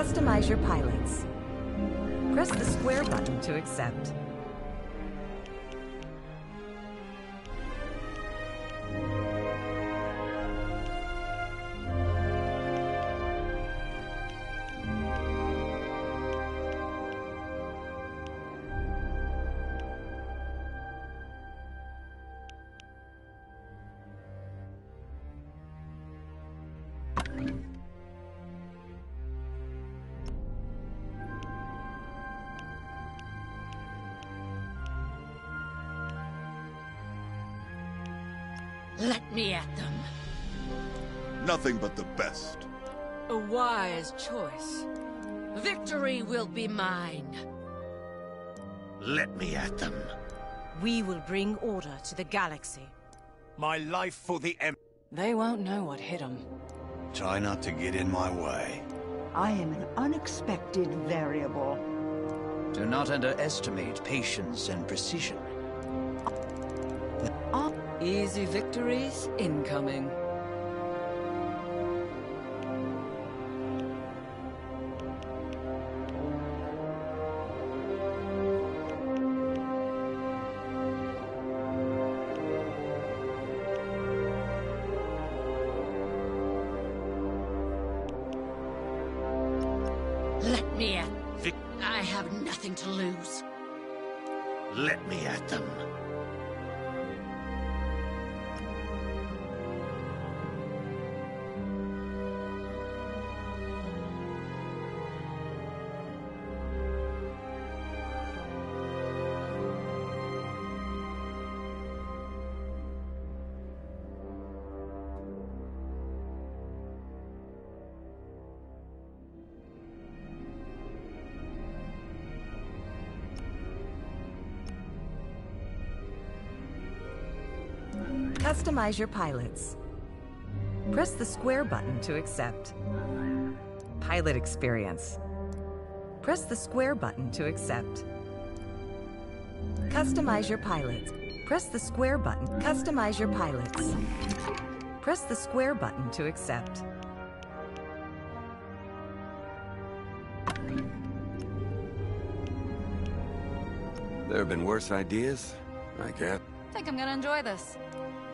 Customize your pilots. Press the square button to accept. Let me at them. Nothing but the best. A wise choice. Victory will be mine. Let me at them. We will bring order to the galaxy. My life for the They won't know what hit them. Try not to get in my way. I am an unexpected variable. Do not underestimate patience and precision. Easy victories incoming. Let me at... I have nothing to lose. Let me at them. Customize your pilots. Press the square button to accept. Pilot experience. Press the square button to accept. Customize your pilots. Press the square button. Customize your pilots. Press the square button to accept. There have been worse ideas, I guess. Think I'm gonna enjoy this.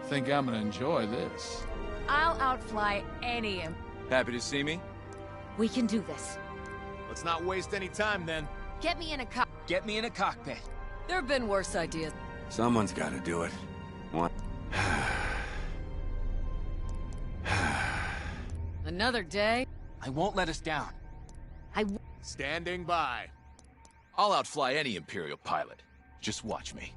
Think I'm gonna enjoy this. I'll outfly any. Happy to see me? We can do this. Let's not waste any time then. Get me in a Get me in a cockpit. There have been worse ideas. Someone's gotta do it. One. Another day. I won't let us down. Standing by. I'll outfly any Imperial pilot. Just watch me.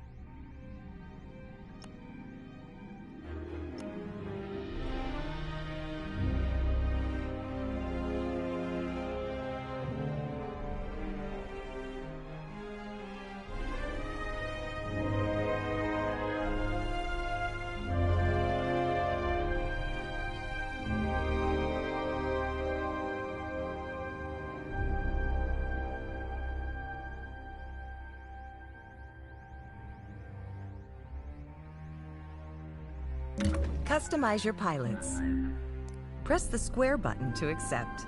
Customize your pilots. Press the square button to accept.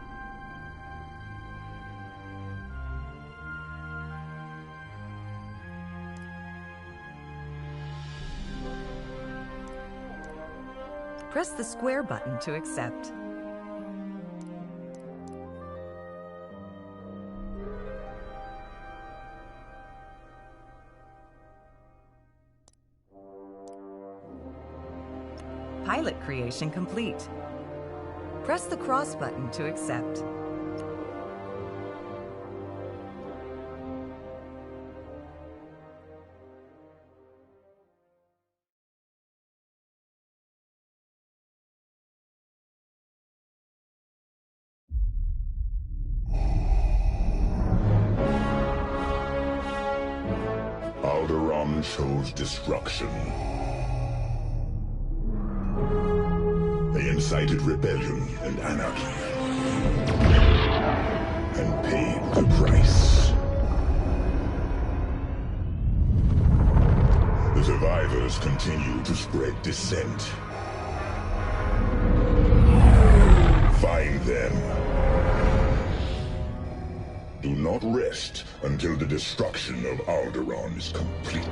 Press the square button to accept. Pilot creation complete. Press the cross button to accept. Alderaan chose destruction. They incited rebellion and anarchy, and paid the price. The survivors continue to spread dissent. Find them not rest until the destruction of Alderaan is complete.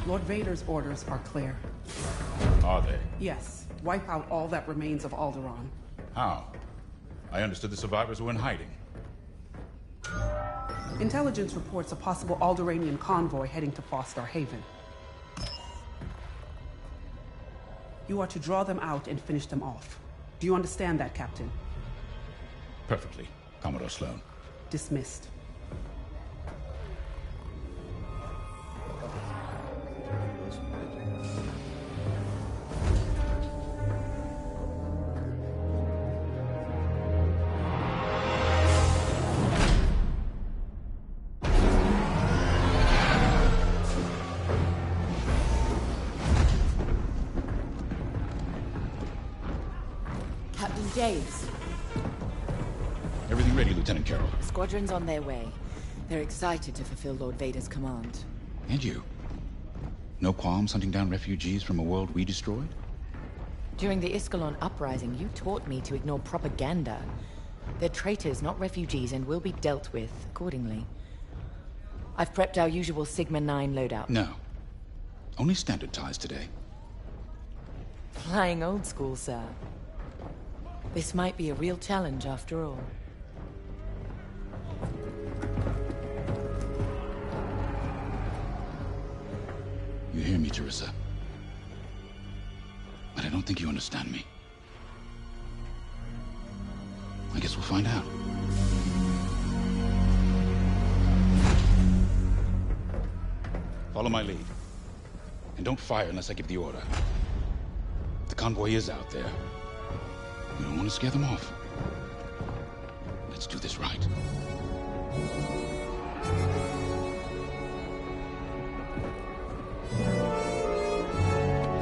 Lord Vader's orders are clear. Are they? Yes. Wipe out all that remains of Alderaan. How? I understood the survivors were in hiding. Intelligence reports a possible Alderaanian convoy heading to Foster Haven. You are to draw them out and finish them off. Do you understand that, Captain? Perfectly, Commodore Sloan. Dismissed. Captain James. Everything ready, Lieutenant Carroll. The squadron's on their way. They're excited to fulfill Lord Vader's command. And you? No qualms hunting down refugees from a world we destroyed? During the Iskalon uprising, you taught me to ignore propaganda. They're traitors, not refugees, and will be dealt with accordingly. I've prepped our usual Sigma-9 loadout. No. Only standard ties today. Flying old school, sir. This might be a real challenge after all. You hear me, Teresa? But I don't think you understand me. I guess we'll find out. Follow my lead. And don't fire unless I give the order. The convoy is out there. We don't want to scare them off. Let's do this right.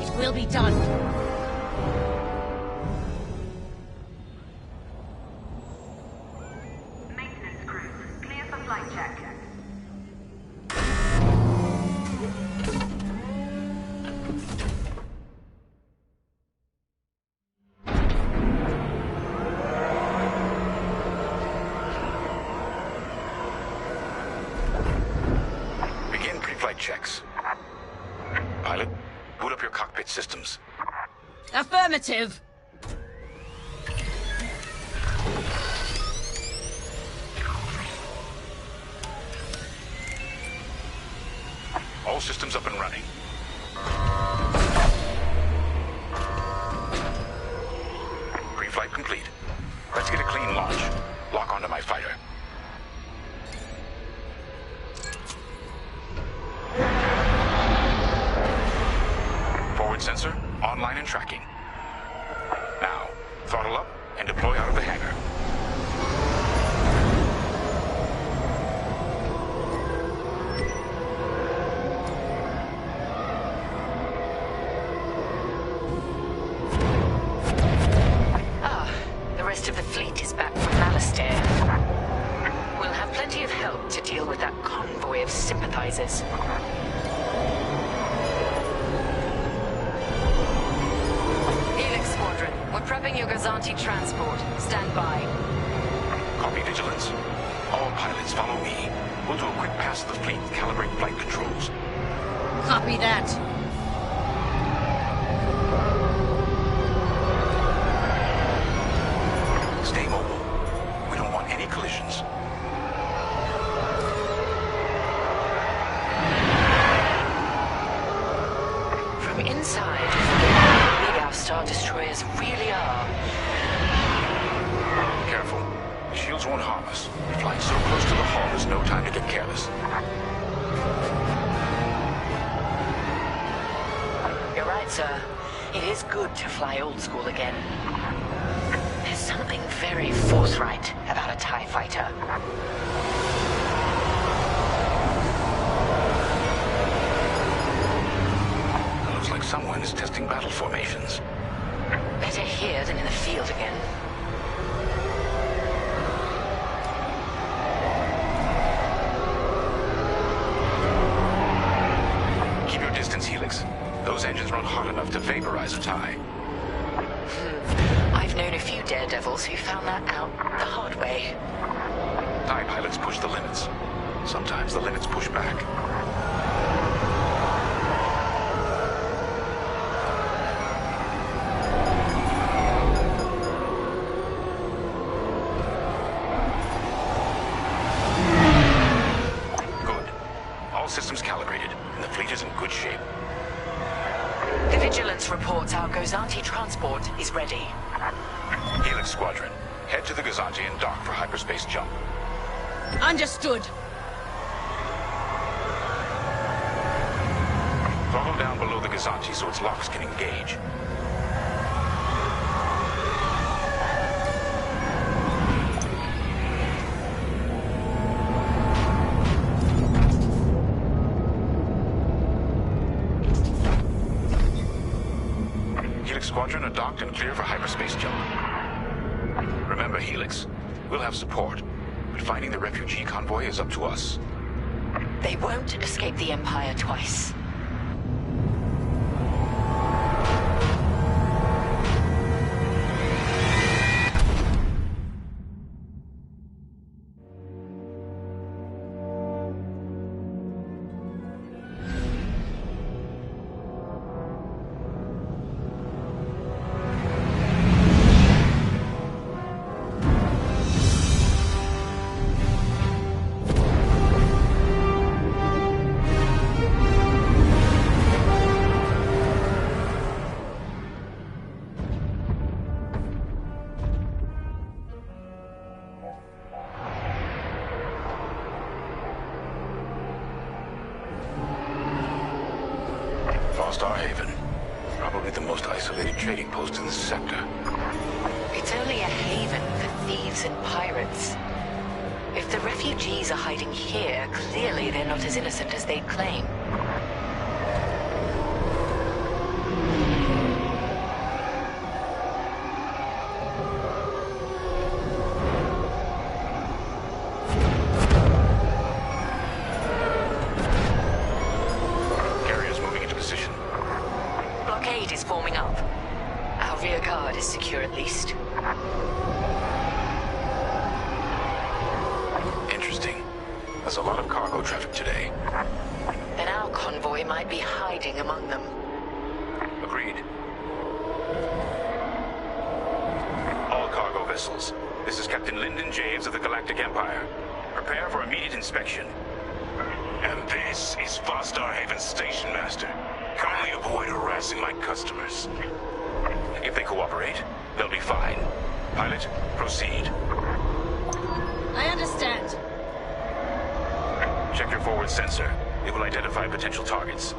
It will be done. Maintenance crew, clear for flight check. Begin pre-flight checks. Pilot, boot up your cockpit systems. Affirmative. All systems up and running. Pre-flight complete. Let's get a clean launch. Lock onto my fighter. Forward sensor, online and tracking. Now, throttle up and deploy out of the hangar. The rest of the fleet is back from Malastare. We'll have plenty of help to deal with that convoy of sympathizers. Helix Squadron, we're prepping your Gazanti transport. Stand by. Copy, Vigilance. All pilots follow me. We'll do a quick pass of the fleet, calibrate flight controls. Copy that. Stay mobile. We don't want any collisions. From inside, how big our Star Destroyers really are. Careful. The shields won't harm us. Flying so close to the hull, there's no time to get careless. You're right, sir. It is good to fly old school again. There's something very forthright about a TIE fighter. Looks like someone is testing battle formations. Better here than in the field again. Keep your distance, Helix. Those engines run hot enough to vaporize a TIE. I've known a few daredevils who found that out the hard way. TIE pilots push the limits. Sometimes the limits push back. Good. All systems calibrated, and the fleet is in good shape. The Vigilance reports our Gozanti transport is ready. Helix Squadron, head to the Gozanti and dock for hyperspace jump. Understood. Throttle down below the Gozanti so its locks can engage. Helix Squadron are docked and clear for hyperspace jump. Remember, Helix, we'll have support, but finding the refugee convoy is up to us. They won't escape the Empire twice. Star Haven. Probably the most isolated trading post in this sector. It's only a haven for thieves and pirates. If the refugees are hiding here, clearly they're not as innocent as they claim. Secure at least. Interesting. There's a lot of cargo traffic today. Then our convoy might be hiding among them. Agreed. All cargo vessels. This is Captain Lyndon Javes of the Galactic Empire. Prepare for immediate inspection. And this is Vostar Haven's Station Master. Kindly avoid harassing my customers. If they cooperate, they'll be fine. Pilot, proceed. I understand. Check your forward sensor. It will identify potential targets.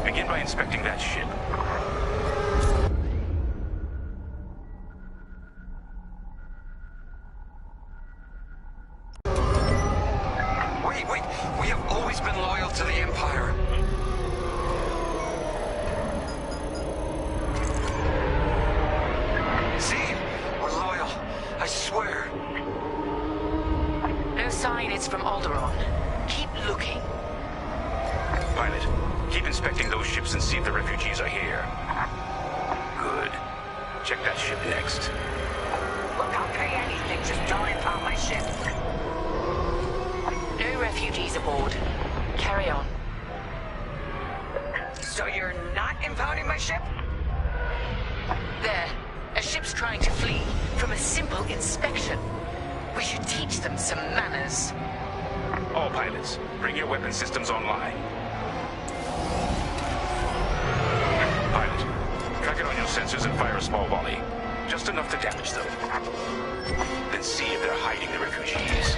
Begin by inspecting that ship. Wait. We have always been loyal to the Empire. See? We're loyal. I swear. No sign it's from Alderaan. Keep looking. Pilot, keep inspecting those ships and see if the refugees are here. Good. Check that ship next. Look, I'll pay anything, just don't impound my ship. No refugees aboard. Carry on. So you're not impounding my ship? There. A ship's trying to flee from a simple inspection. We should teach them some manners. All pilots, bring your weapon systems online. sensors and fire a small volley. Just enough to damage them. Then see if they're hiding the refugees.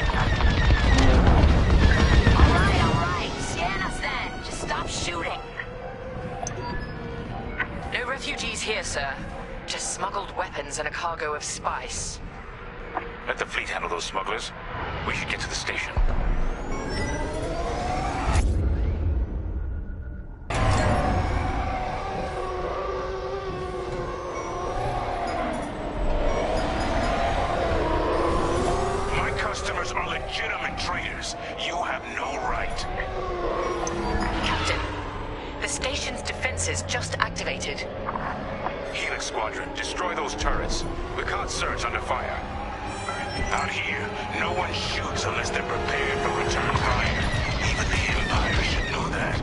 Alright. Scan us then. Just stop shooting. No refugees here, sir. Just smuggled weapons and a cargo of spice. Let the fleet handle those smugglers. We should get to the station. My customers are legitimate traders. You have no right. Captain, the station's defenses just activated. Helix Squadron, destroy those turrets. We can't search under fire. Out here, no one shoots unless they're prepared for return fire. Even the Empire should know that.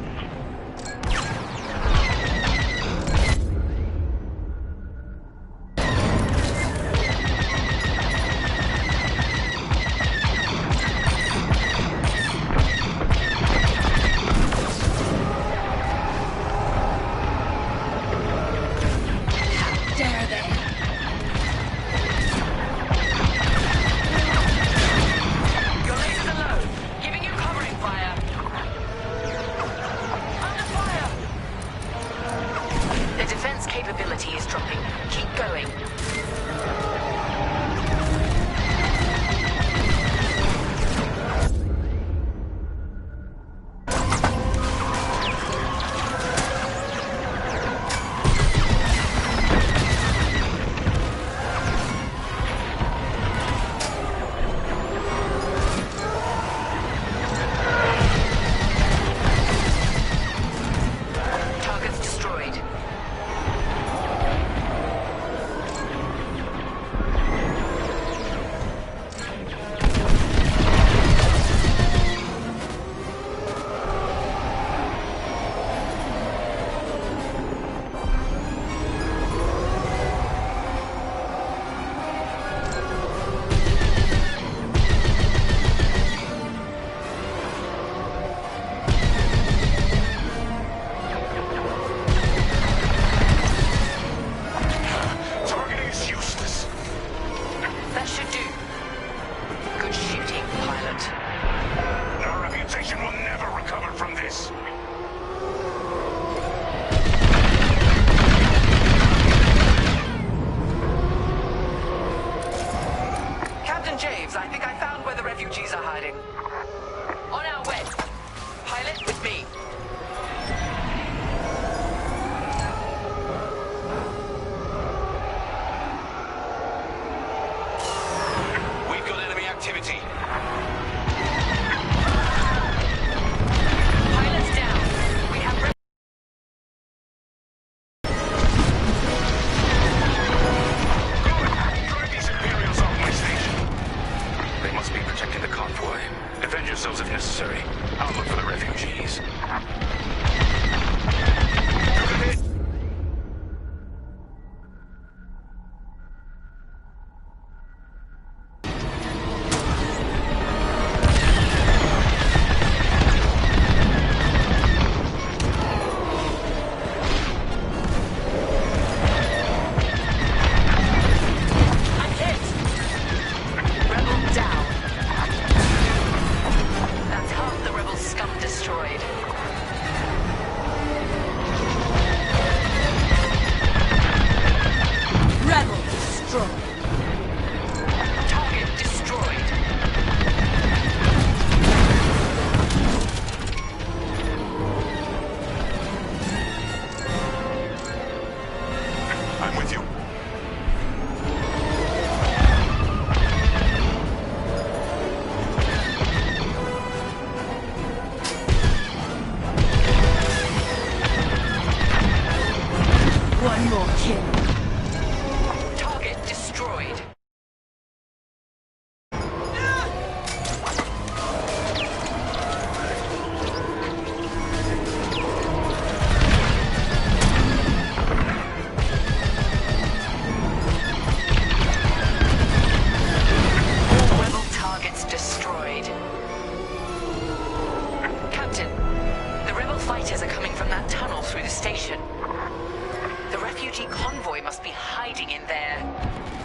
refugee convoy must be hiding in there.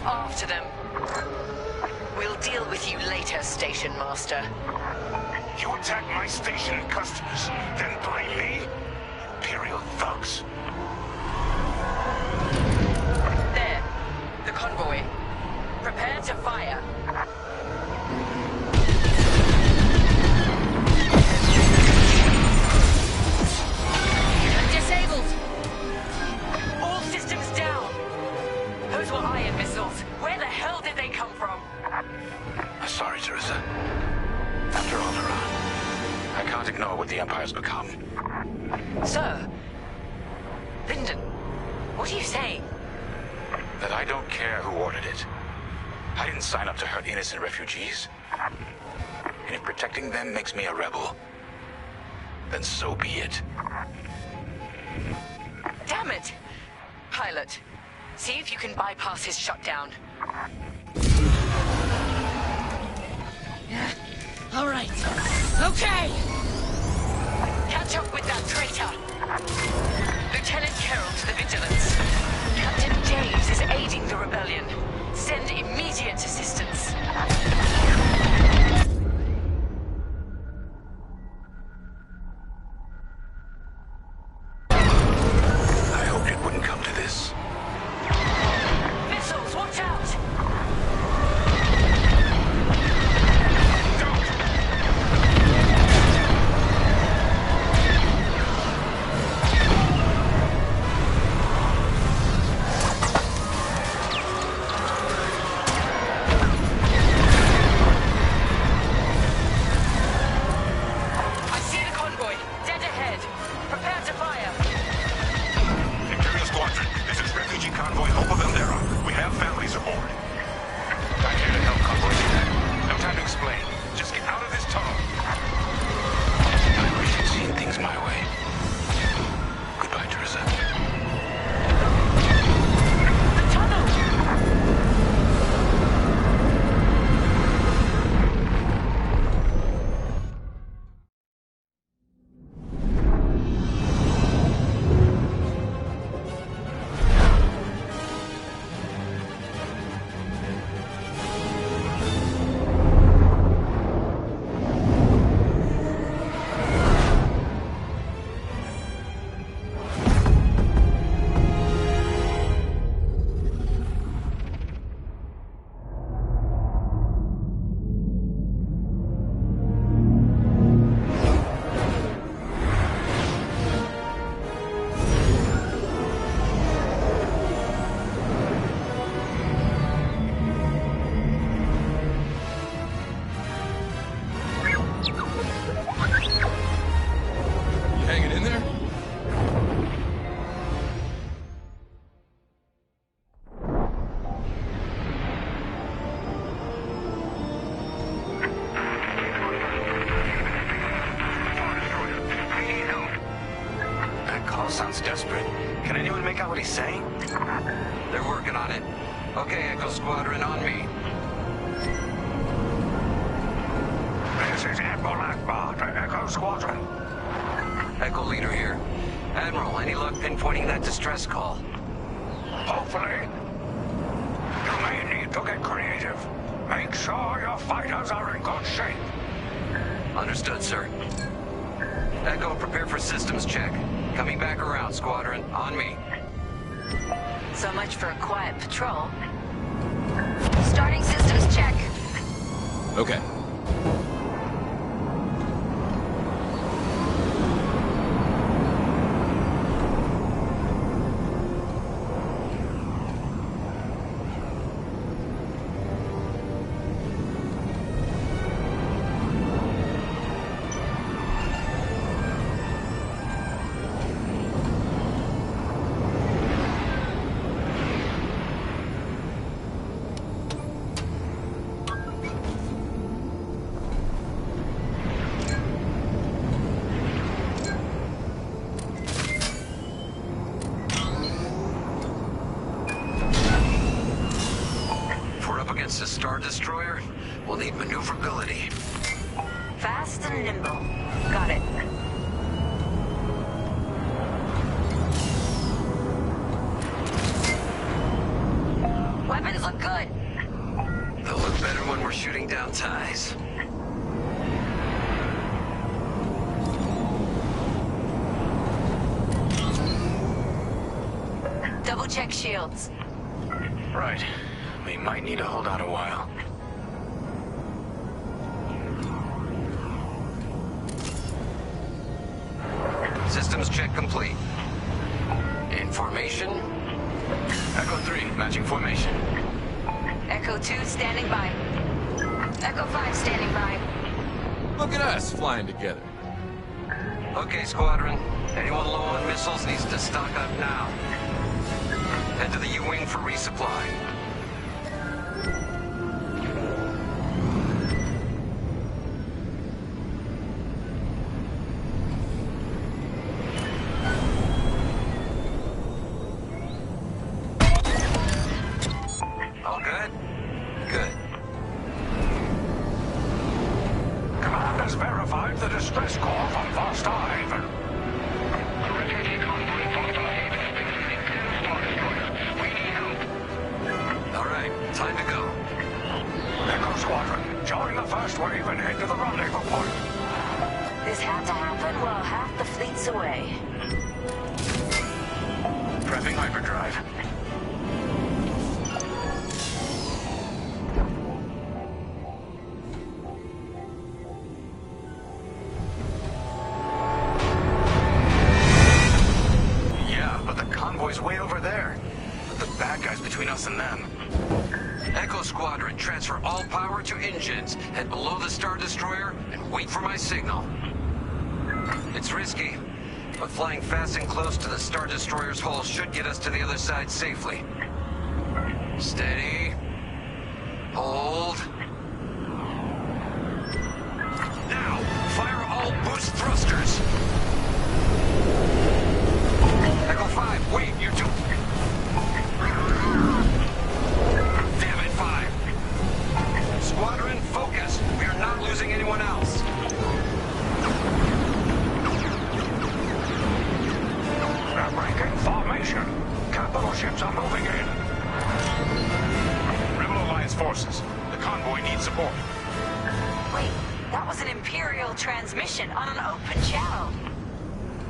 After them. We'll deal with you later, Station Master. You attack my station and customers, then blame me? Imperial thugs. There. The convoy. Prepare to fire. Disabled! All systems down! Those were ion missiles. Where the hell did they come from? Sorry, Teresa. After Alderaan, I can't ignore what the Empire's become. Sir. Lyndon, what are you saying? That I don't care who ordered it. I didn't sign up to hurt innocent refugees. And if protecting them makes me a rebel, then so be it. Damn it! Pilot, see if you can bypass his shutdown. All right. Okay! Catch up with that traitor! Lieutenant Carroll to the Vigilance. Captain James is aiding the rebellion. Send immediate assistance. I hoped it wouldn't come to this. Missiles, watch out! Sounds desperate. Can anyone make out what he's saying? They're working on it. Okay, Echo Squadron, on me. This is Admiral Akbar to Echo Squadron. Echo Leader here. Admiral, any luck pinpointing that distress call? Hopefully. You may need to get creative. Make sure your fighters are in good shape. Understood, sir. Echo, prepare for systems check. Coming back around, Squadron. On me. So much for a quiet patrol. Starting systems check. Okay. A Star Destroyer, we'll need maneuverability. Fast and nimble. Got it. ties. Double check shields. Right. We might need to hold out a while. Systems check complete. In formation. Echo 3, matching formation. Echo 2 standing by. Echo 5 standing by. Look at us flying together. Okay, Squadron. Anyone low on missiles needs to stock up now. Head to the U-Wing for resupply. All good? Good. Command has verified the distress call from Foster Haven. All right, time to go. Echo Squadron, join the first wave and head to the rendezvous point. This had to happen while half the fleet's away. Prepping hyperdrive. Yeah, but the convoy's way over there. Put the bad guys between us and them. Echo Squadron, transfer all power to engines. Head below the Star Destroyer and wait for my signal. It's risky, but flying fast and close to the Star Destroyer's hull should get us to the other side safely. Steady. Hold. Now, fire all boost thrusters. Echo 5, wait, you two. Damn it, 5. Squadron, focus. We are not losing anyone else. They're breaking formation. Capital ships are moving in. Rebel Alliance forces. The convoy needs support. Wait, that was an Imperial transmission on an open channel.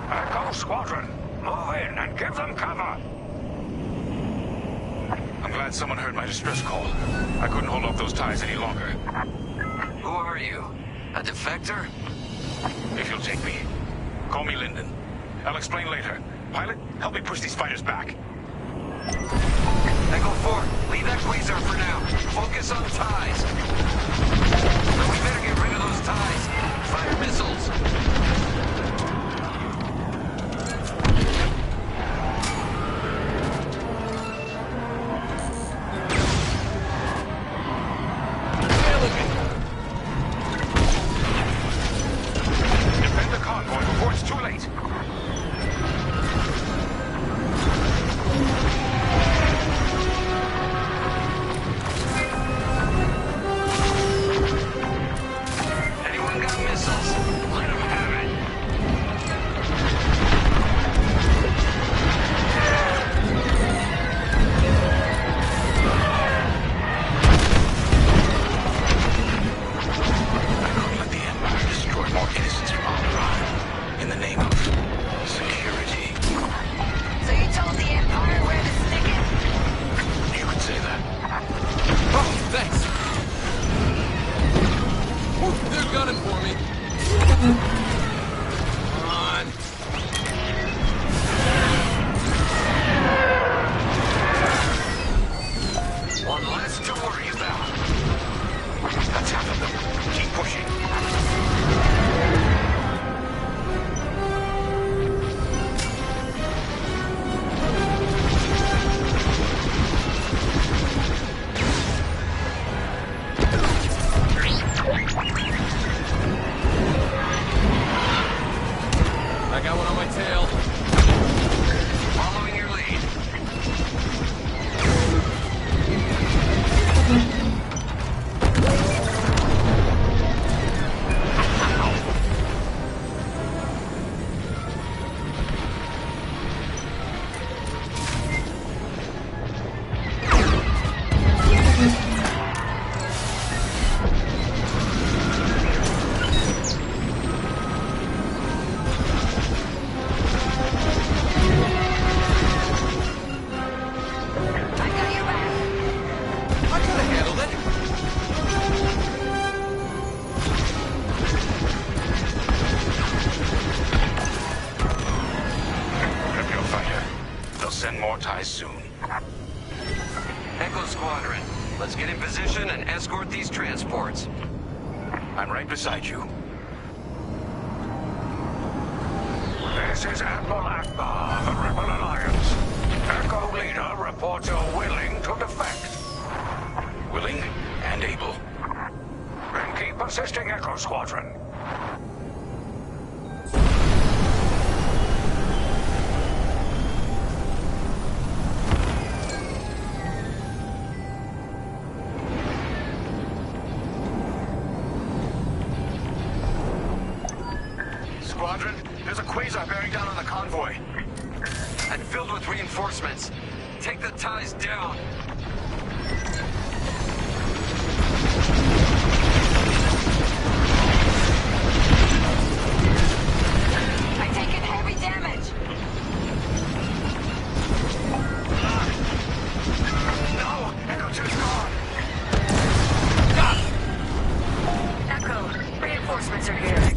Echo Squadron, move in and give them cover. I'm glad someone heard my distress call. I couldn't hold off those ties any longer. Who are you? A defector? If you'll take me, call me Lyndon. I'll explain later. Pilot, help me push these fighters back. Echo 4, leave that quasar for now. Focus on ties. We better get rid of those ties. Fire missiles. Defend the convoy before it's too late. Anyone got missiles? Let them have it. I couldn't let the Empire destroy more innocents from Alderaan. In the name of security. So you told the Empire where to stick it? You could say that. Oh, thanks. Whew, they're gunning for me. Come on. One less to worry about. That's half of them. Keep pushing. More ties soon. Echo Squadron, let's get in position and escort these transports. I'm right beside you. This is Admiral Akbar of the Rebel Alliance. Echo Leader reports you're willing to defect. Willing and able. Then keep assisting Echo Squadron. Squadron, there's a quasar bearing down on the convoy. And filled with reinforcements. Take the ties down. I'm taking heavy damage. No! Echo 2's gone! Echo, reinforcements are here.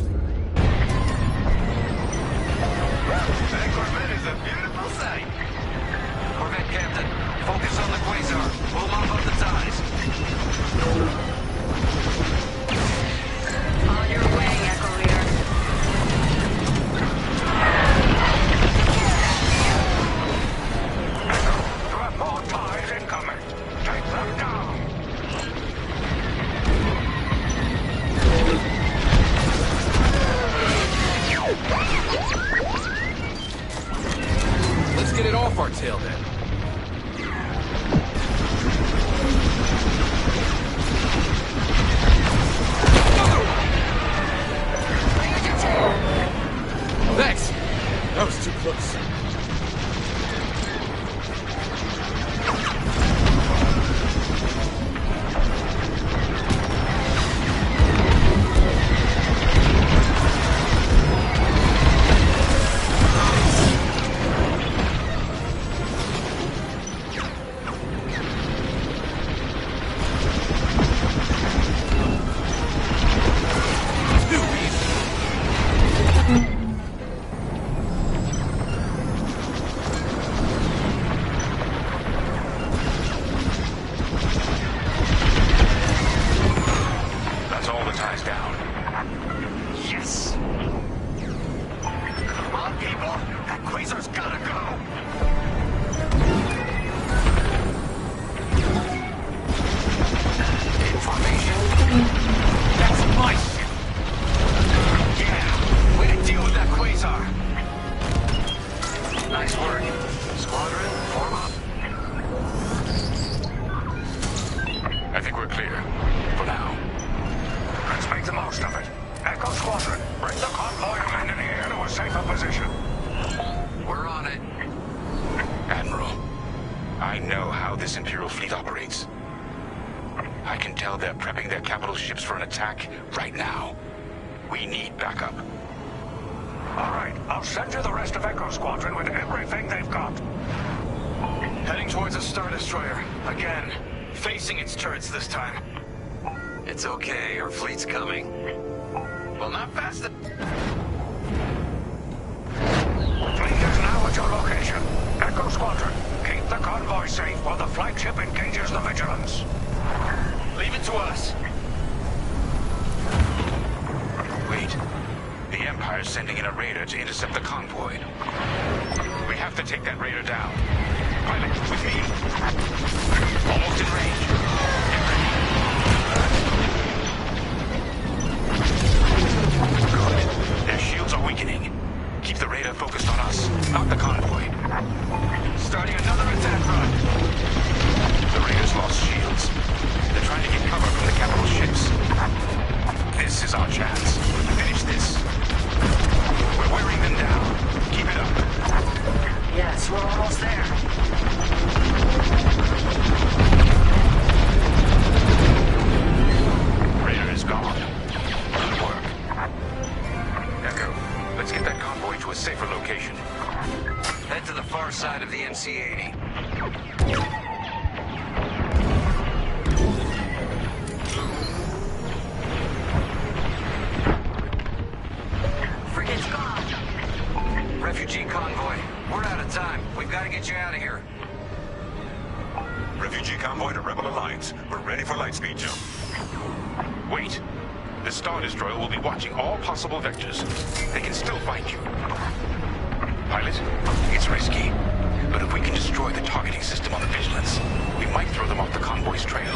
That Corvette is a beautiful sight. Corvette Captain, focus on the quasar. We'll mop up the ties. On your way, Echo Leader. Echo, you have more ties incoming. Take them down. Let's get it off our tail then. Thanks. That was too close. That's all the ties down. Yes! Come on, people! That quasar's gotta go! Information? That's my ship! Yeah! Way to deal with that quasar! Nice work. Squadron, form up. I think we're clear. For now. Let's make the most of it. Echo Squadron, bring the convoy of men in here to a safer position. We're on it. Admiral, I know how this Imperial fleet operates. I can tell they're prepping their capital ships for an attack right now. We need backup. All right, I'll send you the rest of Echo Squadron with everything they've got. Heading towards a Star Destroyer. Again. Facing its turrets this time. It's okay, our fleet's coming. Well, not fast enough. Fleet is now at your location. Echo Squadron, keep the convoy safe while the flagship engages the Vigilance. Leave it to us. Wait. The Empire's sending in a raider to intercept the convoy. We have to take that raider down. Pilot, with me. Almost in range. Good. Their shields are weakening. Keep the raider focused on us, not the convoy. Starting another attack run. The raiders lost shields. They're trying to get cover from the capital ships. This is our chance. Finish this. We're wearing them down. Keep it up. Yes, we're almost there. Raider is gone. Good work. Echo, let's get that convoy to a safer location. Head to the far side of the MC-80. Frigate's gone. Refugee convoy. We're out of time. We've got to get you out of here. Refugee convoy to Rebel Alliance. We're ready for lightspeed jump. Wait. The Star Destroyer will be watching all possible vectors. They can still find you. Pilot, it's risky. But if we can destroy the targeting system on the Vigilance, we might throw them off the convoy's trail.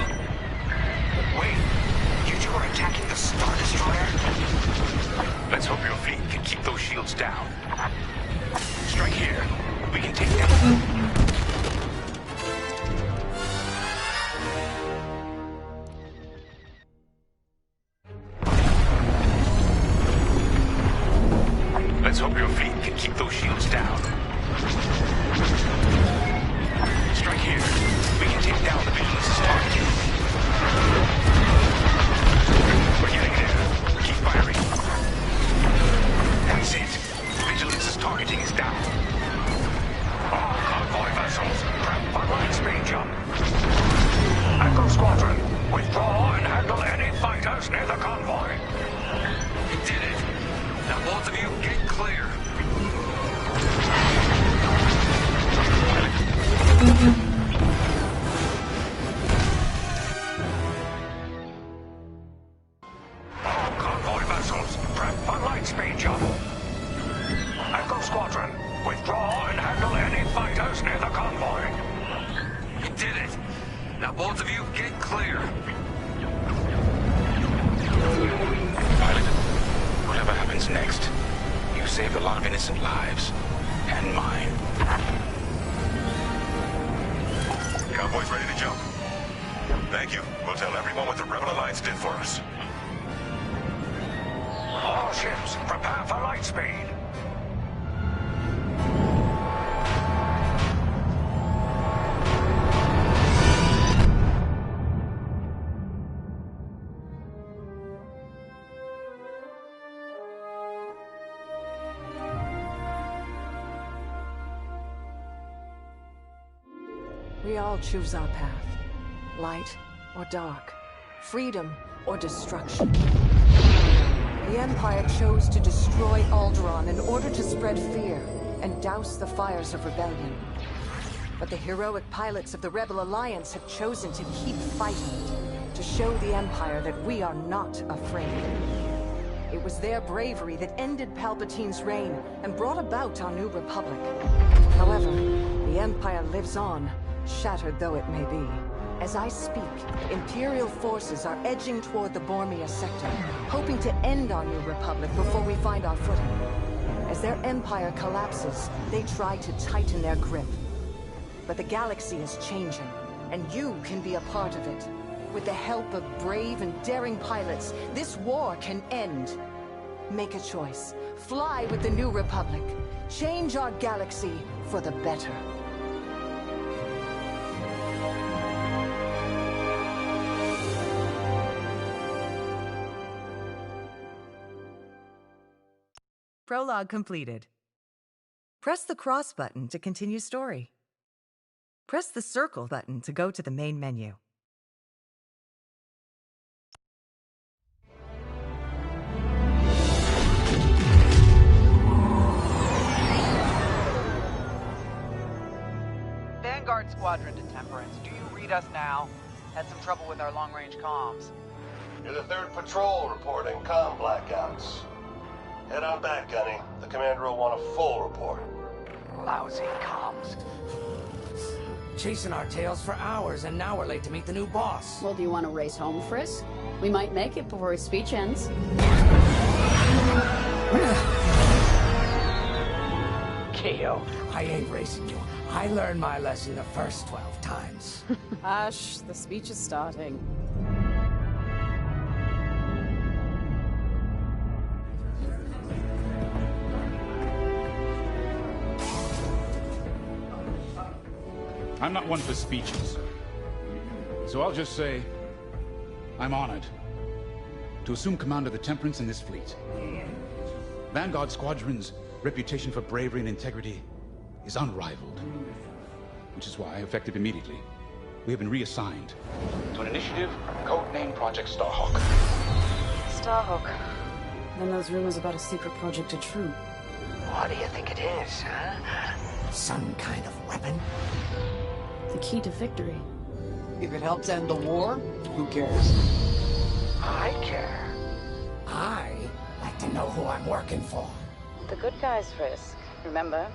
Wait, you two are attacking the Star Destroyer? Let's hope your fleet can keep those shields down. Strike here. We can take them. Let's hope your fleet can keep those shields down. Strike here. We can take down the Vigilance's target. We're getting there. Keep firing. That's it. Vigilance's targeting is down. All convoy vessels, prep for lightspeed jump. Echo Squadron, withdraw and handle any fighters near the convoy. You did it. Now both of you get clear. All convoy vessels, prep for lightspeed jump. Echo Squadron, withdraw and handle any fighters near the convoy. You did it. Now both of you get clear. Pilot, whatever happens next, you saved a lot of innocent lives. And mine. Convoy's ready to jump. Thank you. We'll tell everyone what the Rebel Alliance did for us. All ships, prepare for lightspeed. We all choose our path. Light or dark. Freedom or destruction. The Empire chose to destroy Alderaan in order to spread fear and douse the fires of rebellion. But the heroic pilots of the Rebel Alliance have chosen to keep fighting, to show the Empire that we are not afraid. It was their bravery that ended Palpatine's reign and brought about our new Republic. However, the Empire lives on, shattered though it may be. As I speak, Imperial forces are edging toward the Bormia sector, hoping to end our new Republic before we find our footing. As their empire collapses, they try to tighten their grip. But the galaxy is changing, and you can be a part of it. With the help of brave and daring pilots, this war can end. Make a choice. Fly with the new Republic. Change our galaxy for the better. Prologue completed. Press the cross button to continue story. Press the circle button to go to the main menu. Vanguard Squadron to Temperance. Do you read us now? Had some trouble with our long-range comms. You're the 3rd Patrol reporting comm blackouts. Head on back, Gunny. The commander will want a full report. Lousy comms. Chasing our tails for hours, and now we're late to meet the new boss. Well, do you want to race home, Frisk? We might make it before his speech ends. Keo, I ain't racing you. I learned my lesson the first 12 times. Hush, the speech is starting. I'm not one for speeches. So I'll just say, I'm honored to assume command of the Temperance in this fleet. Vanguard Squadron's reputation for bravery and integrity is unrivaled, which is why, effective immediately, we have been reassigned to an initiative codenamed Project Starhawk. Starhawk. Then those rumors about a secret project are true. What do you think it is, huh? Some kind of weapon? The key to victory. If it helps end the war, who cares? I care. I like to know who I'm working for. The good guys, Frisk. Remember?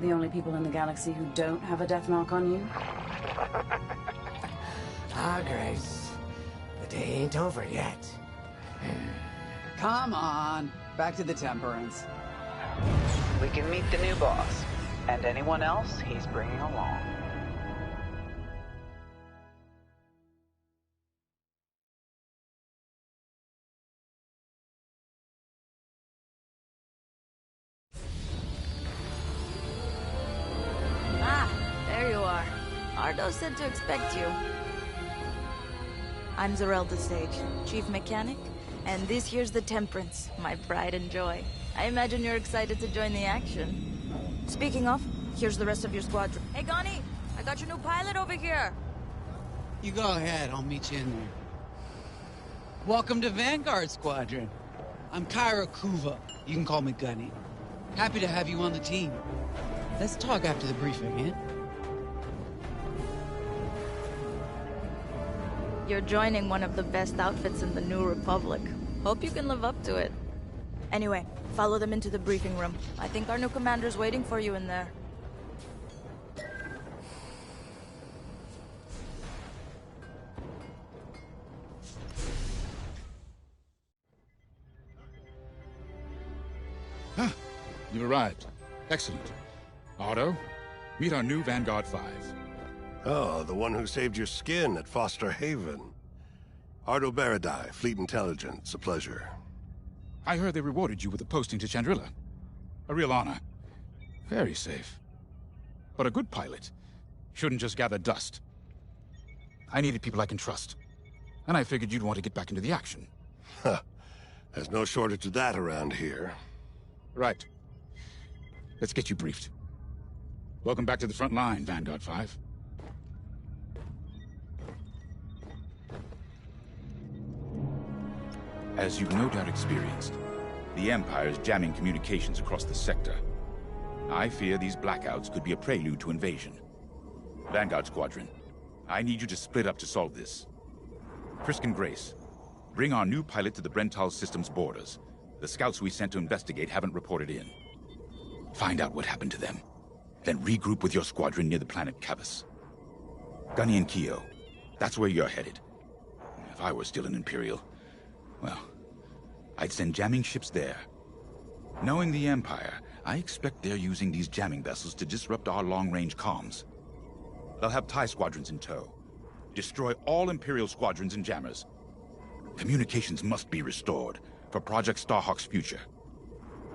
The only people in the galaxy who don't have a death mark on you? Ah, Grace. The day ain't over yet. Come on. Back to the Temperance. We can meet the new boss. And anyone else he's bringing along. There you are. Ardo said to expect you. I'm Zarelda Sage, Chief Mechanic, and this here's the Temperance, my pride and joy. I imagine you're excited to join the action. Speaking of, here's the rest of your squadron. Hey, Gani! I got your new pilot over here! You go ahead, I'll meet you in there. Welcome to Vanguard Squadron. I'm Kyra Kuva. You can call me Gunny. Happy to have you on the team. Let's talk after the briefing, eh? You're joining one of the best outfits in the New Republic. Hope you can live up to it. Anyway, follow them into the briefing room. I think our new commander's waiting for you in there. Ah, you've arrived. Excellent. Ardo, meet our new Vanguard 5. Oh, the one who saved your skin at Foster Haven. Ardo Baradai, Fleet Intelligence. A pleasure. I heard they rewarded you with a posting to Chandrila. A real honor. Very safe. But a good pilot shouldn't just gather dust. I needed people I can trust. And I figured you'd want to get back into the action. Huh. There's no shortage of that around here. Right. Let's get you briefed. Welcome back to the front line, Vanguard 5. As you've no doubt experienced, the Empire is jamming communications across the sector. I fear these blackouts could be a prelude to invasion. Vanguard Squadron, I need you to split up to solve this. Frisk and Grace, bring our new pilot to the Brental System's borders. The scouts we sent to investigate haven't reported in. Find out what happened to them. Then regroup with your squadron near the planet Cavus. Gunny and Keo, that's where you're headed. If I were still an Imperial, well, I'd send jamming ships there. Knowing the Empire, I expect they're using these jamming vessels to disrupt our long-range comms. They'll have TIE squadrons in tow. Destroy all Imperial squadrons and jammers. Communications must be restored for Project Starhawk's future.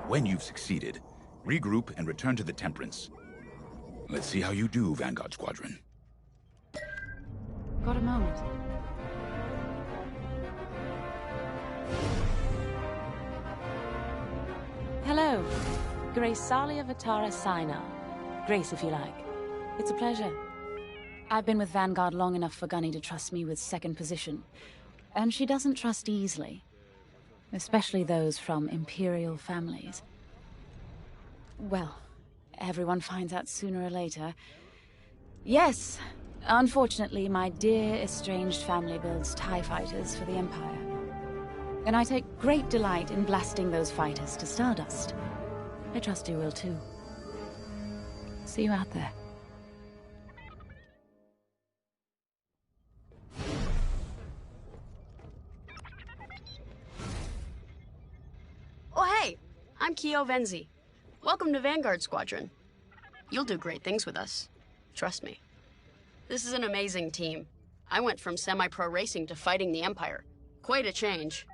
When you've succeeded, regroup and return to the Temperance. Let's see how you do, Vanguard Squadron. Got a moment. Hello. Grace Salia Vatara Sina. Grace, if you like. It's a pleasure. I've been with Vanguard long enough for Gunny to trust me with second position. And she doesn't trust easily. Especially those from Imperial families. Well, everyone finds out sooner or later. Yes, unfortunately, my dear estranged family builds TIE fighters for the Empire. And I take great delight in blasting those fighters to stardust. I trust you will too. See you out there. Oh hey, I'm Keo Venzi. Welcome to Vanguard Squadron. You'll do great things with us. Trust me. This is an amazing team. I went from semi-pro racing to fighting the Empire. Quite a change.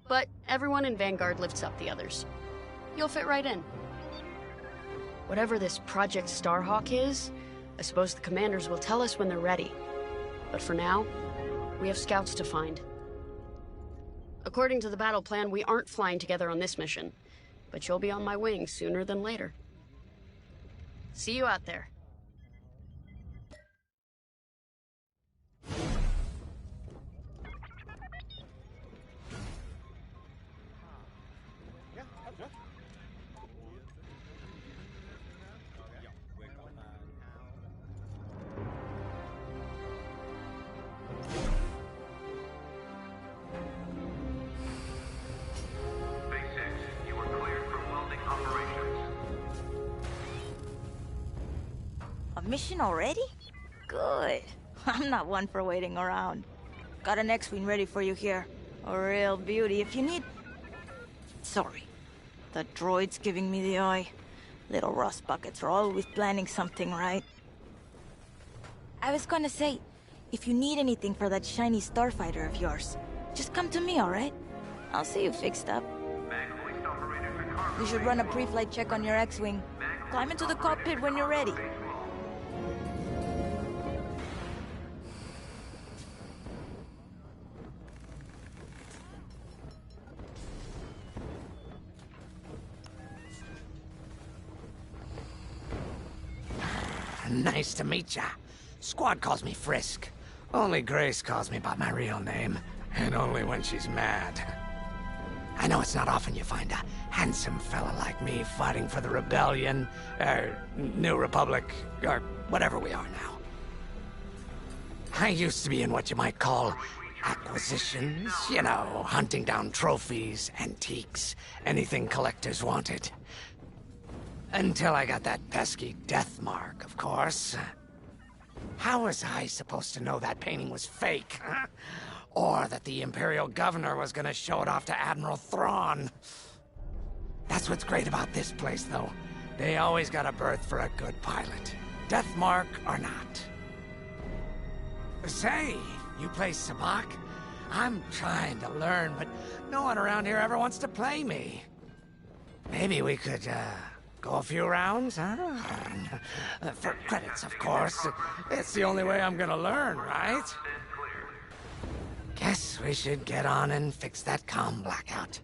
But everyone in Vanguard lifts up the others. You'll fit right in. Whatever this Project Starhawk is, I suppose the commanders will tell us when they're ready. But for now, we have scouts to find. According to the battle plan, we aren't flying together on this mission. But you'll be on my wing sooner than later. See you out there. Mission already? Good. I'm not one for waiting around. Got an X-Wing ready for you here. A real beauty if you need... Sorry. The droid's giving me the eye. Little rust buckets are always planning something, right? I was gonna say, if you need anything for that shiny starfighter of yours, just come to me, alright? I'll see you fixed up. We should run a pre-flight check on your X-Wing. Climb into the cockpit when you're ready. Nice to meet ya. Squad calls me Frisk. Only Grace calls me by my real name, and only when she's mad. I know it's not often you find a handsome fella like me fighting for the Rebellion, or New Republic, or whatever we are now. I used to be in what you might call acquisitions, you know, hunting down trophies, antiques, anything collectors wanted. Until I got that pesky death mark, of course. How was I supposed to know that painting was fake, huh? Or that the Imperial Governor was gonna show it off to Admiral Thrawn? That's what's great about this place, though. They always got a berth for a good pilot. Death mark or not. Say, you play Sabacc? I'm trying to learn, but no one around here ever wants to play me. Maybe we could, go a few rounds, huh? For credits, of course. It's the only way I'm gonna learn, right? Guess we should get on and fix that comm blackout.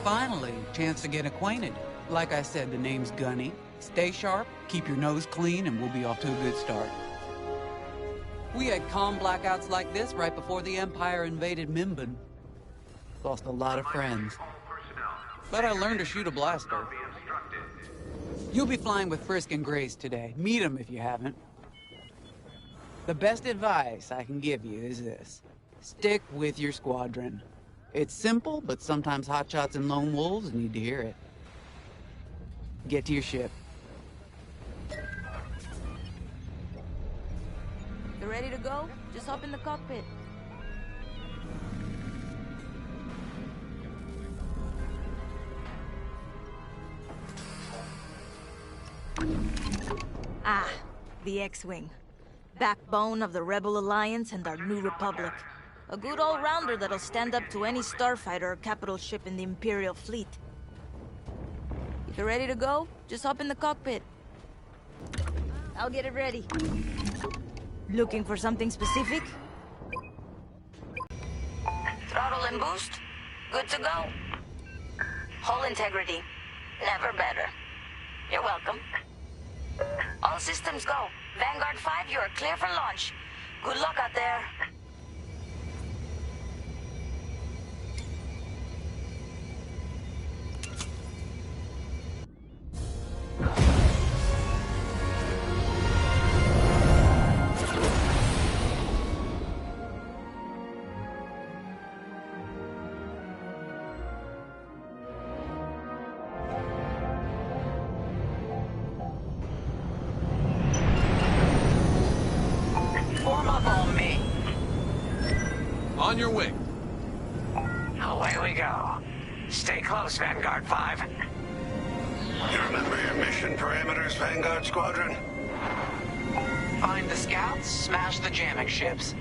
Finally, chance to get acquainted. Like I said, the name's Gunny. Stay sharp, keep your nose clean, and we'll be off to a good start. We had comm blackouts like this right before the Empire invaded Mimban. Lost a lot of friends. But I learned to shoot a blaster. You'll be flying with Frisk and Grace today. Meet them if you haven't. The best advice I can give you is this. Stick with your squadron. It's simple, but sometimes hotshots and lone wolves need to hear it. Get to your ship. You ready to go? Just hop in the cockpit. Ah, the X-Wing. Backbone of the Rebel Alliance and our New Republic. A good all-rounder that'll stand up to any starfighter or capital ship in the Imperial fleet. If you're ready to go, just hop in the cockpit. I'll get it ready. Looking for something specific? Throttle and boost. Good to go. Hull integrity. Never better. You're welcome. All systems go. Vanguard 5, you are clear for launch. Good luck out there. On your way. Away we go. Stay close, Vanguard 5. You remember your mission parameters, Vanguard Squadron? Find the scouts, smash the jamming ships.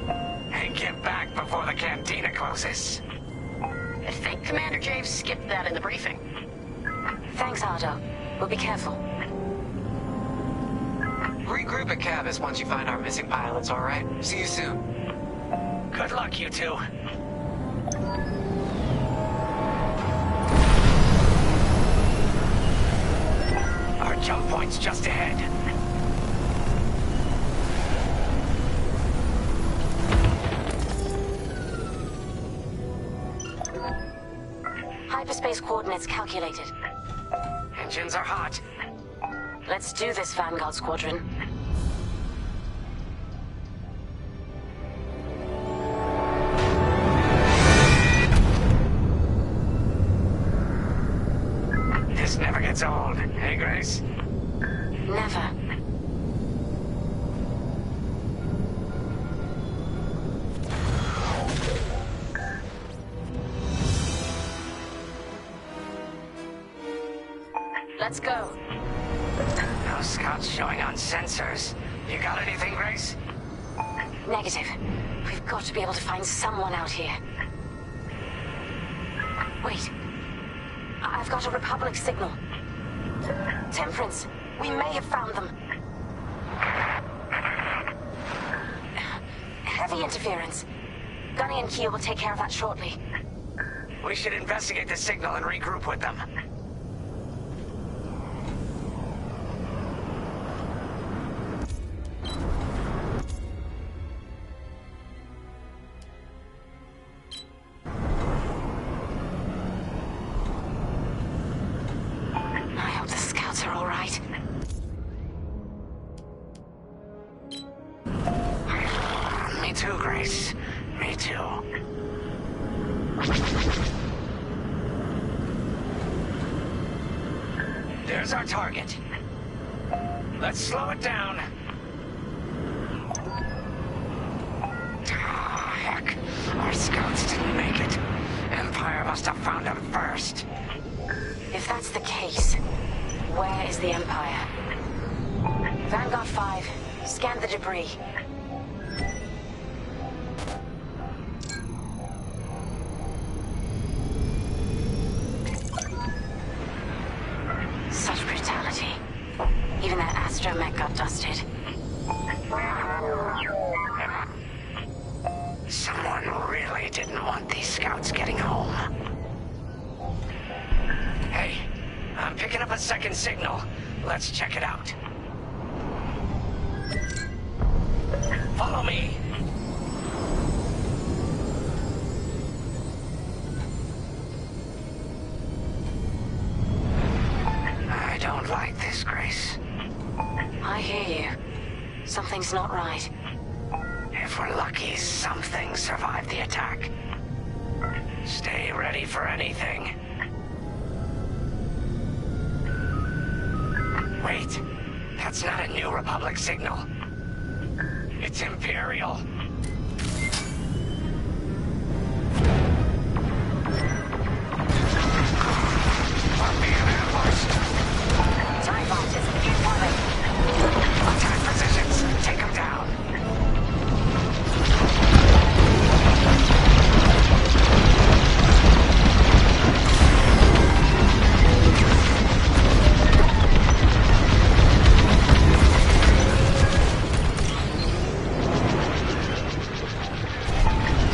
And get back before the cantina closes. I think Commander Javes skipped that in the briefing. Thanks, Otto. We'll be careful. Regroup at Cabus once you find our missing pilots, all right? See you soon. Good luck, you two. Our jump point's just ahead. Hyperspace coordinates calculated. Engines are hot. Let's do this, Vanguard Squadron. Let's go. No scouts showing on sensors. You got anything, Grace? Negative. We've got to be able to find someone out here. Wait. I've got a Republic signal. Temperance, we may have found them. Heavy interference. Gunny and Keel will take care of that shortly. We should investigate the signal and regroup with them. I hope the scouts are all right. Me too, Grace. Me too. There's our target. Let's slow it down. Ah, heck. Our scouts didn't make it. Empire must have found them first. If that's the case, where is the Empire? Vanguard 5, scan the debris. Such brutality. Even that astromech got dusted. Someone really didn't want these scouts getting home. Hey, I'm picking up a second signal. Let's check it out. Follow me. I don't like this, Grace. I hear you. Something's not right. If we're lucky, something survived the attack. Stay ready for anything. Wait, that's not a New Republic signal. It's Imperial. We're being ambushed. TIE fighters, incoming! Attack positions, take them down.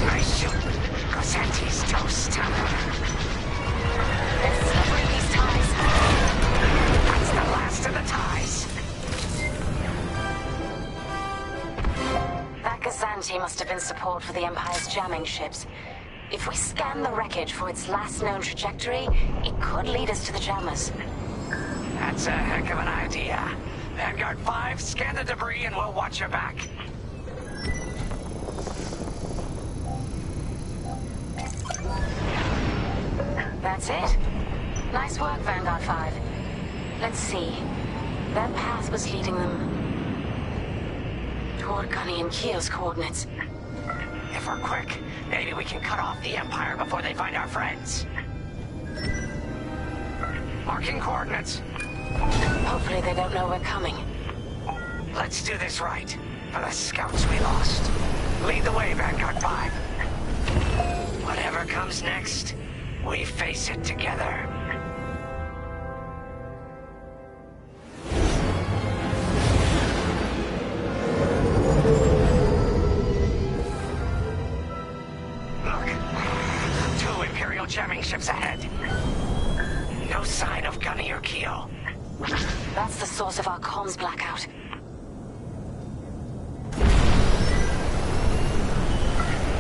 Nice shooting. Cossetti's toast. They're slippery, these ties. That's the last of the ties. That Gazanti must have been support for the Empire's jamming ships. If we scan the wreckage for its last known trajectory, it could lead us to the jammers. That's a heck of an idea. Vanguard 5, scan the debris and we'll watch your back. That's it. Nice work, Vanguard 5. Let's see. That path was leading them toward Gunny and Keel's coordinates. If we're quick, maybe we can cut off the Empire before they find our friends. Marking coordinates. Hopefully they don't know we're coming. Let's do this right. For the scouts we lost. Lead the way, Vanguard 5. Whatever comes next, we face it together. Look. 2 Imperial jamming ships ahead. No sign of Gunny or Keel. That's the source of our comms blackout.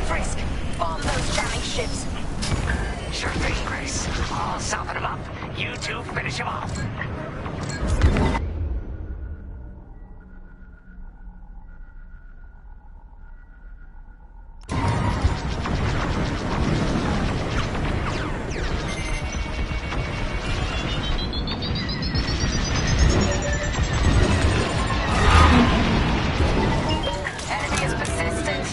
Frisk, bomb those jamming ships. Sure thing, Grace. I'll soften him up. You two finish him off. Enemy is persistent.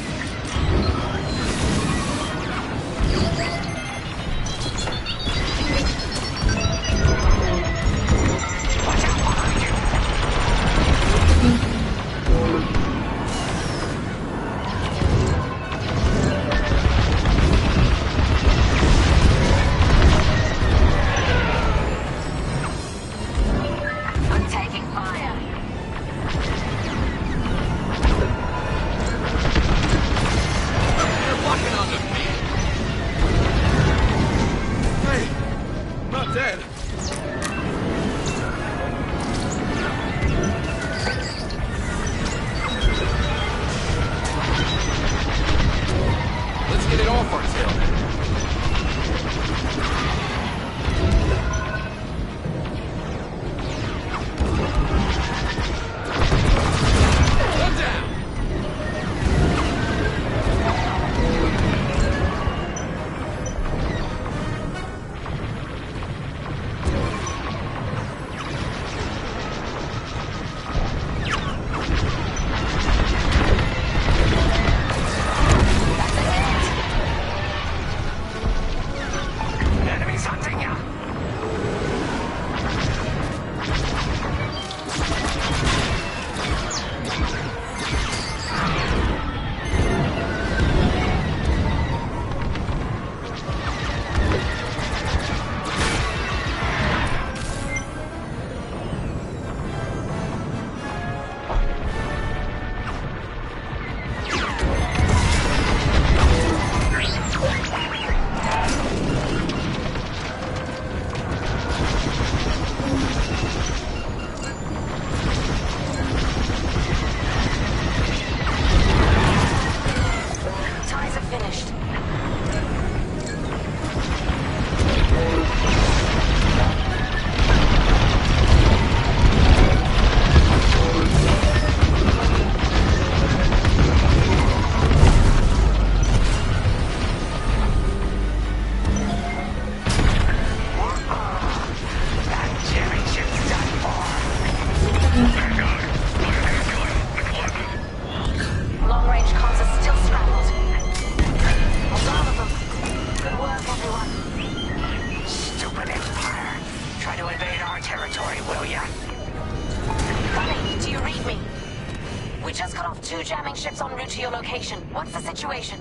ships en route to your location. What's the situation?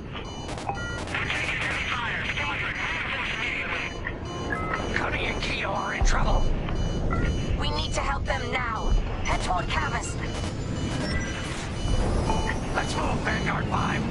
Cody and Keo are in trouble. We need to help them now. Head toward Cavis. Let's move, Vanguard 5.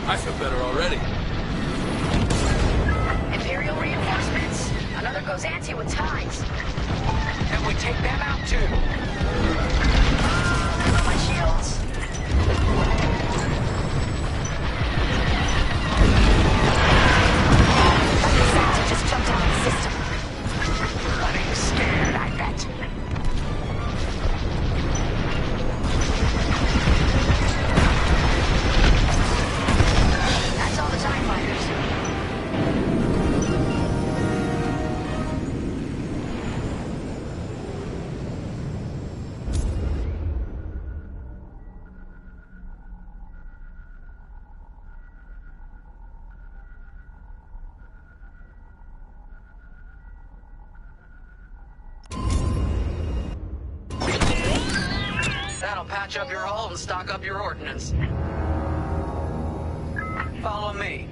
I feel better already. Imperial reinforcements. Another goes anti with ties. And we take them out too. My shields. Santa just jumped out of the system. Running scared, I bet. That's all the TIE fighters. That'll patch up your hull and stock up your ordnance. Follow me.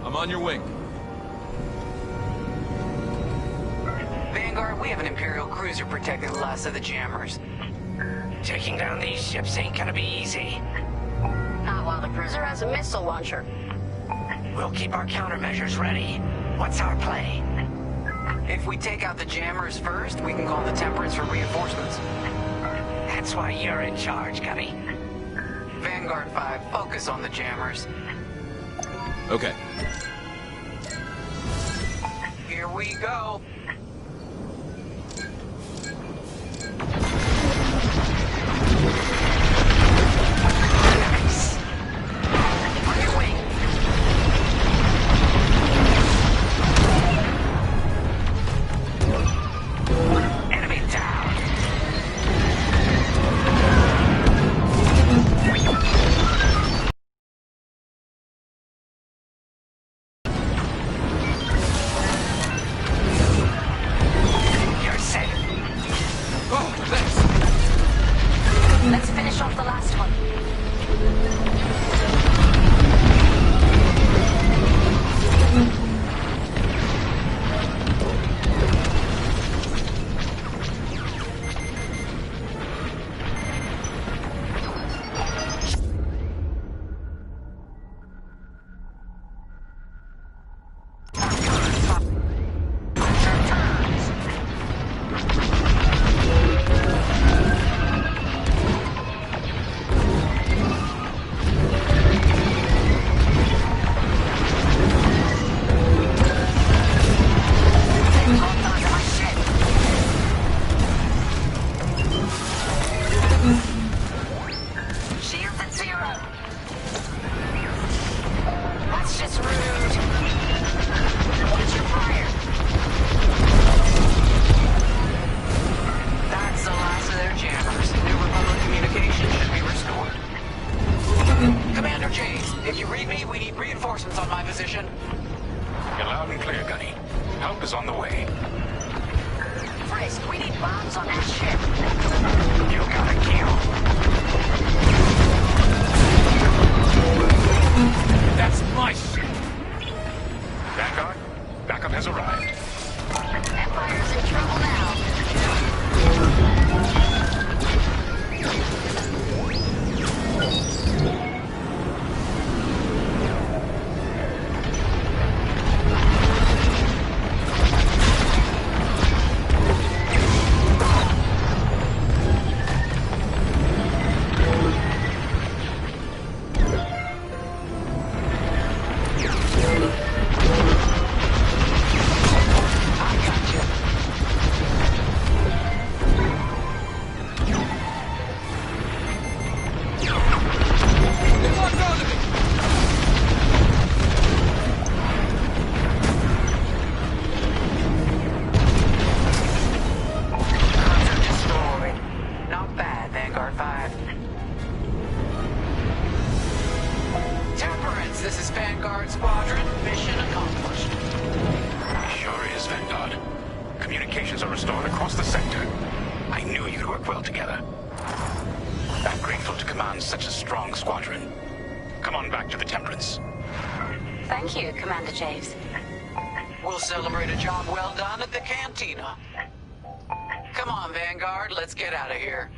I'm on your wing. Vanguard, we have an Imperial cruiser protecting the last of the jammers. Taking down these ships ain't gonna be easy. Not while the cruiser has a missile launcher. We'll keep our countermeasures ready. What's our play? If we take out the jammers first, we can call the Temperance for reinforcements. That's why you're in charge, Gunny. Vanguard 5, focus on the jammers. Okay. Here we go. Nice. On your wing. Enemy down. You're safe. Oh, thanks. Let's finish off the last one. Shields at 0. That's just rude. Watch your fire. That's the last of their jammers. New Republic communication should be restored. Commander James, if you read me, we need reinforcements on my position. You're loud and clear, Gunny. Help is on the way. Frisk, we need bombs on that ship. You gotta kill. That's my ship. Vanguard, backup has arrived. Empire's in trouble now. systems are restored across the sector. I knew you'd work well together. I'm grateful to command such a strong squadron. Come on back to the Temperance. Thank you, Commander Javes. We'll celebrate a job well done at the cantina. Come on, Vanguard, let's get out of here.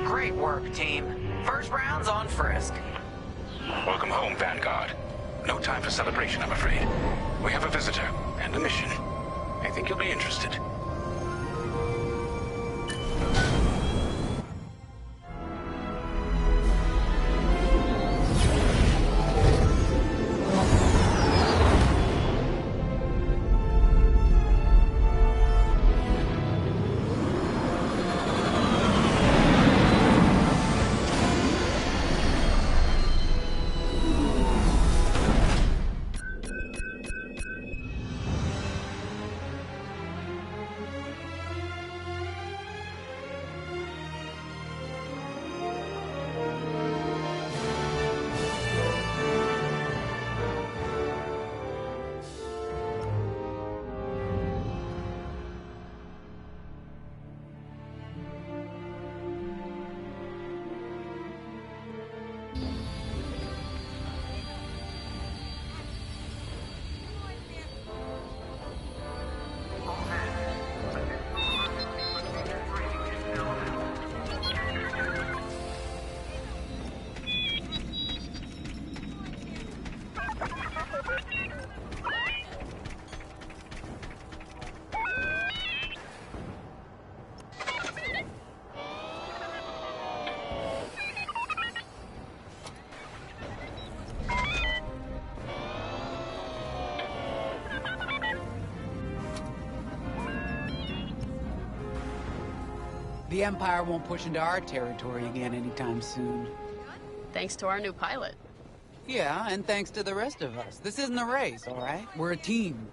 Great work, team. First round's on Frisk. Welcome home, Vanguard. No time for celebration, I'm afraid. We have a visitor and a mission. I think you'll be interested. The Empire won't push into our territory again anytime soon. Thanks to our new pilot. Yeah, and thanks to the rest of us. This isn't a race, all right? We're a team.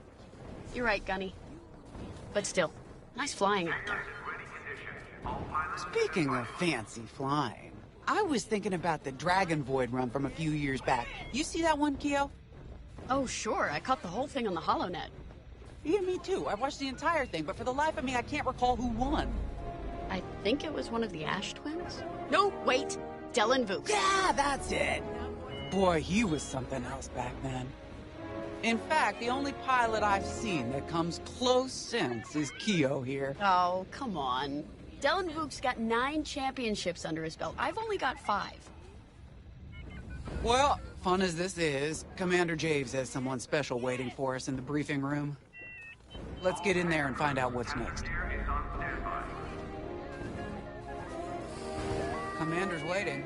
You're right, Gunny. But still, nice flying out there. Speaking of fancy flying, I was thinking about the Dragon Void run from a few years back. You see that one, Keo? Oh, sure. I caught the whole thing on the HoloNet. Yeah, me too. I watched the entire thing, but for the life of me, I can't recall who won. I think it was one of the Ash twins? No, wait. Dylan Vooks. Yeah, that's it. Boy, he was something else back then. In fact, the only pilot I've seen that comes close since is Keo here. Oh, come on. Dylan Vooks got 9 championships under his belt. I've only got 5. Well, fun as this is, Commander Javes has someone special waiting for us in the briefing room. Let's get in there and find out what's next. Commander's waiting.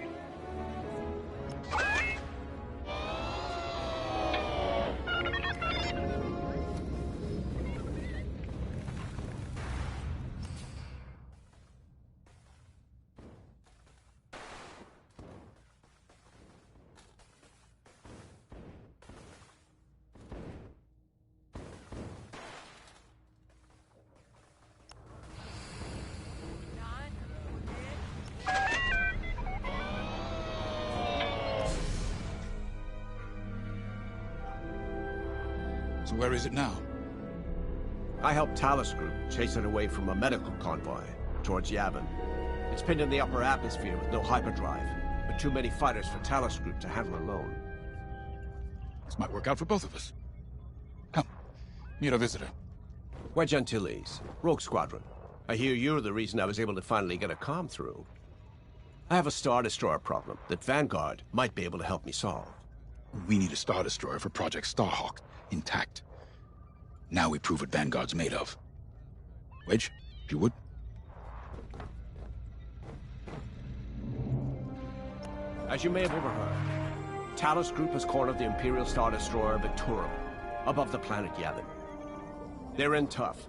So where is it now? I helped Talus Group chase it away from a medical convoy towards Yavin. It's pinned in the upper atmosphere with no hyperdrive, but too many fighters for Talus Group to handle alone. This might work out for both of us. Come, meet our visitor. Wedge Antilles, Rogue Squadron. I hear you're the reason I was able to finally get a comm through. I have a Star Destroyer problem that Vanguard might be able to help me solve. We need a Star Destroyer for Project Starhawk, intact. Now we prove what Vanguard's made of. Wedge, if you would. As you may have overheard, Talus Group has cornered the Imperial Star Destroyer Victorum, above the planet Yavin. They're in tough,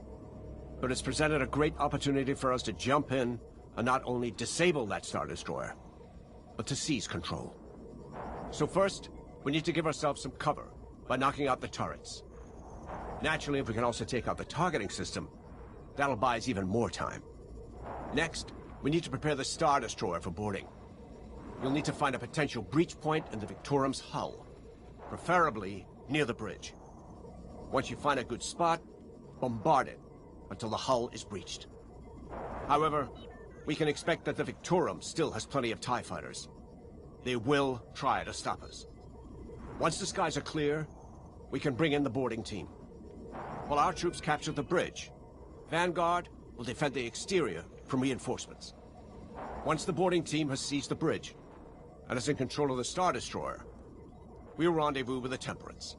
but it's presented a great opportunity for us to jump in and not only disable that Star Destroyer, but to seize control. So first, we need to give ourselves some cover by knocking out the turrets. Naturally, if we can also take out the targeting system, that'll buy us even more time. Next, we need to prepare the Star Destroyer for boarding. You'll need to find a potential breach point in the Victorum's hull, preferably near the bridge. Once you find a good spot, bombard it until the hull is breached. However, we can expect that the Victorum still has plenty of TIE fighters. They will try to stop us. Once the skies are clear, we can bring in the boarding team. While our troops capture the bridge, Vanguard will defend the exterior from reinforcements. Once the boarding team has seized the bridge and is in control of the Star Destroyer, we'll rendezvous with the Temperance.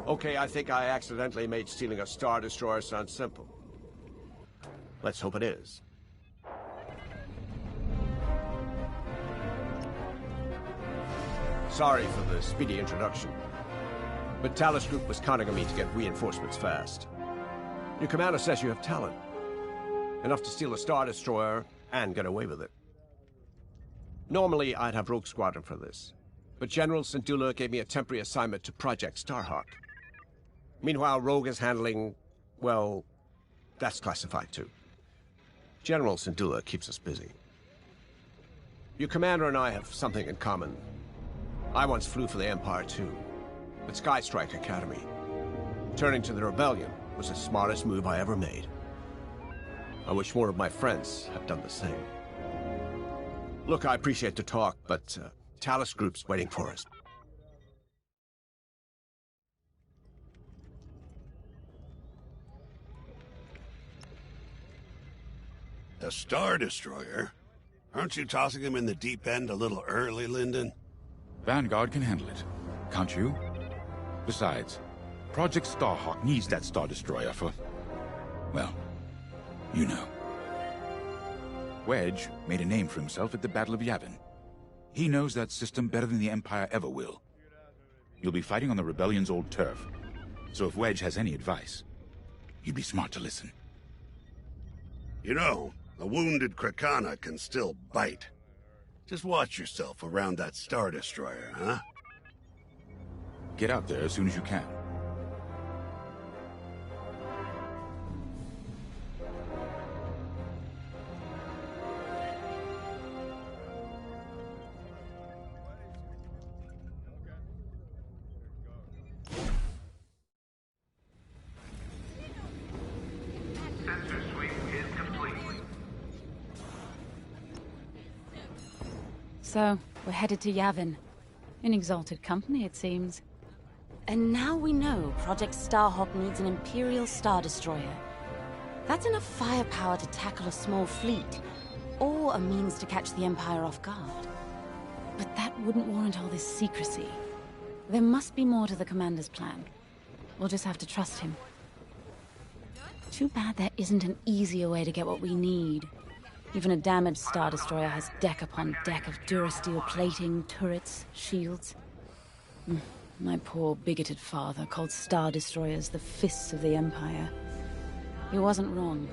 Okay, I think I accidentally made stealing a Star Destroyer sound simple. Let's hope it is. Sorry for the speedy introduction, but Talus Group was counting on me to get reinforcements fast. Your commander says you have talent. Enough to steal a Star Destroyer and get away with it. Normally, I'd have Rogue Squadron for this, but General Syndulla gave me a temporary assignment to Project Starhawk. Meanwhile, Rogue is handling, well, that's classified too. General Syndulla keeps us busy. Your commander and I have something in common. I once flew for the Empire too, at Sky Strike Academy. Turning to the Rebellion was the smartest move I ever made. I wish more of my friends had done the same. Look, I appreciate the talk, but Talus Group's waiting for us. A Star Destroyer? Aren't you tossing him in the deep end a little early, Lyndon? Vanguard can handle it, can't you? Besides, Project Starhawk needs that Star Destroyer for... well, you know. Wedge made a name for himself at the Battle of Yavin. He knows that system better than the Empire ever will. You'll be fighting on the Rebellion's old turf, so if Wedge has any advice, you'd be smart to listen. You know, a wounded Krakana can still bite. Just watch yourself around that Star Destroyer, huh? Get out there as soon as you can. So, we're headed to Yavin. In exalted company, it seems. And now we know Project Starhawk needs an Imperial Star Destroyer. That's enough firepower to tackle a small fleet, or a means to catch the Empire off guard. But that wouldn't warrant all this secrecy. There must be more to the Commander's plan. We'll just have to trust him. Too bad there isn't an easier way to get what we need. Even a damaged Star Destroyer has deck upon deck of Durasteel plating, turrets, shields. My poor bigoted father called Star Destroyers the fists of the Empire. He wasn't wrong.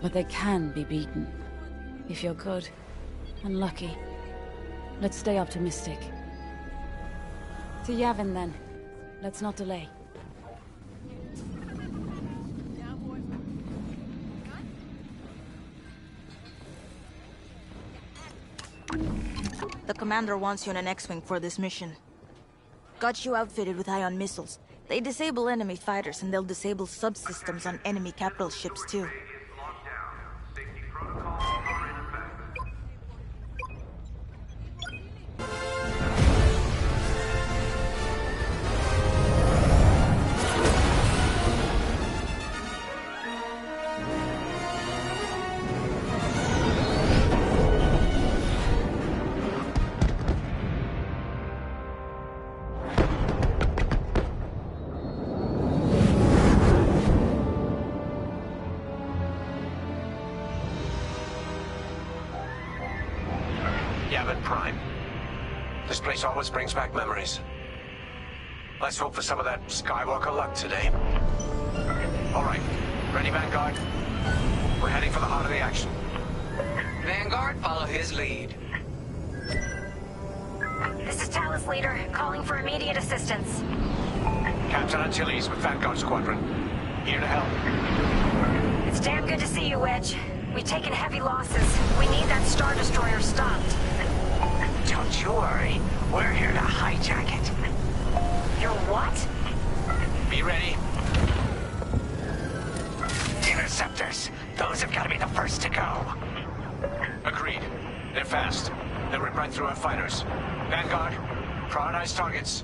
But they can be beaten. If you're good and lucky. Let's stay optimistic. To Yavin then. Let's not delay. The commander wants you in an X-Wing for this mission. Got you outfitted with ion missiles. They disable enemy fighters, and they'll disable subsystems on enemy capital ships too. Always brings back memories. Let's hope for some of that Skywalker luck today. All right, ready, Vanguard? We're heading for the heart of the action. Vanguard, follow his lead. This is Talus Leader, calling for immediate assistance. Captain Antilles with Vanguard Squadron. Here to help. It's damn good to see you, Wedge. We've taken heavy losses. We need that Star Destroyer stopped. Don't you worry. We're here to hijack it. You're what? Be ready. Interceptors. Those have got to be the first to go. Agreed. They're fast. They'll rip right through our fighters. Vanguard, prioritize targets.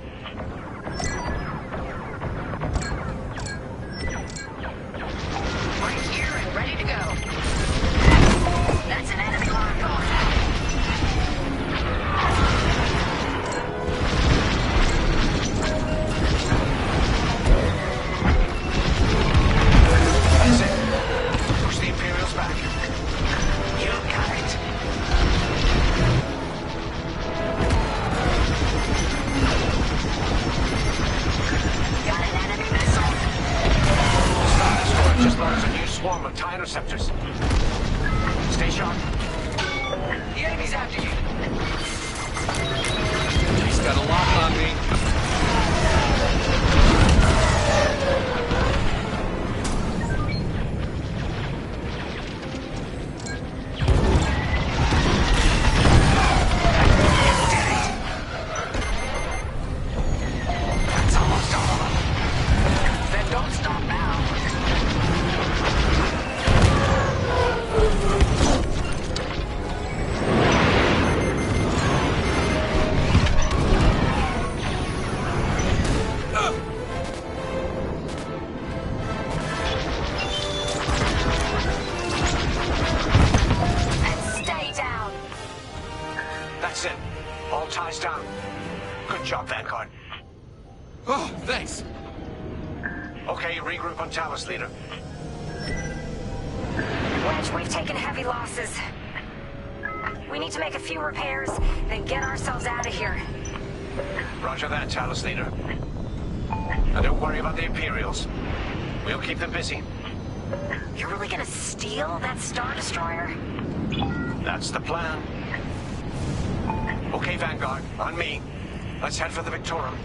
Right here and ready to go. That's an enemy locked on. That's it. Push the Imperials back. You got it. Got an enemy missile. Star Destroyer just launched a new swarm of TIE interceptors. Stay sharp. The enemy's after you. He's got a lock on me. That's almost all of them. Then don't stop now. And stay down. That's it. All ties down. Good job, Vanguard. Oh, thanks. Okay, regroup on Talos, leader. Wedge, we've taken heavy losses. We need to make a few repairs, then get ourselves out of here. Roger that, Talos, leader. Now don't worry about the Imperials. We'll keep them busy. You're really gonna steal that Star Destroyer? That's the plan. Okay, Vanguard, on me. Let's head for the Victorum.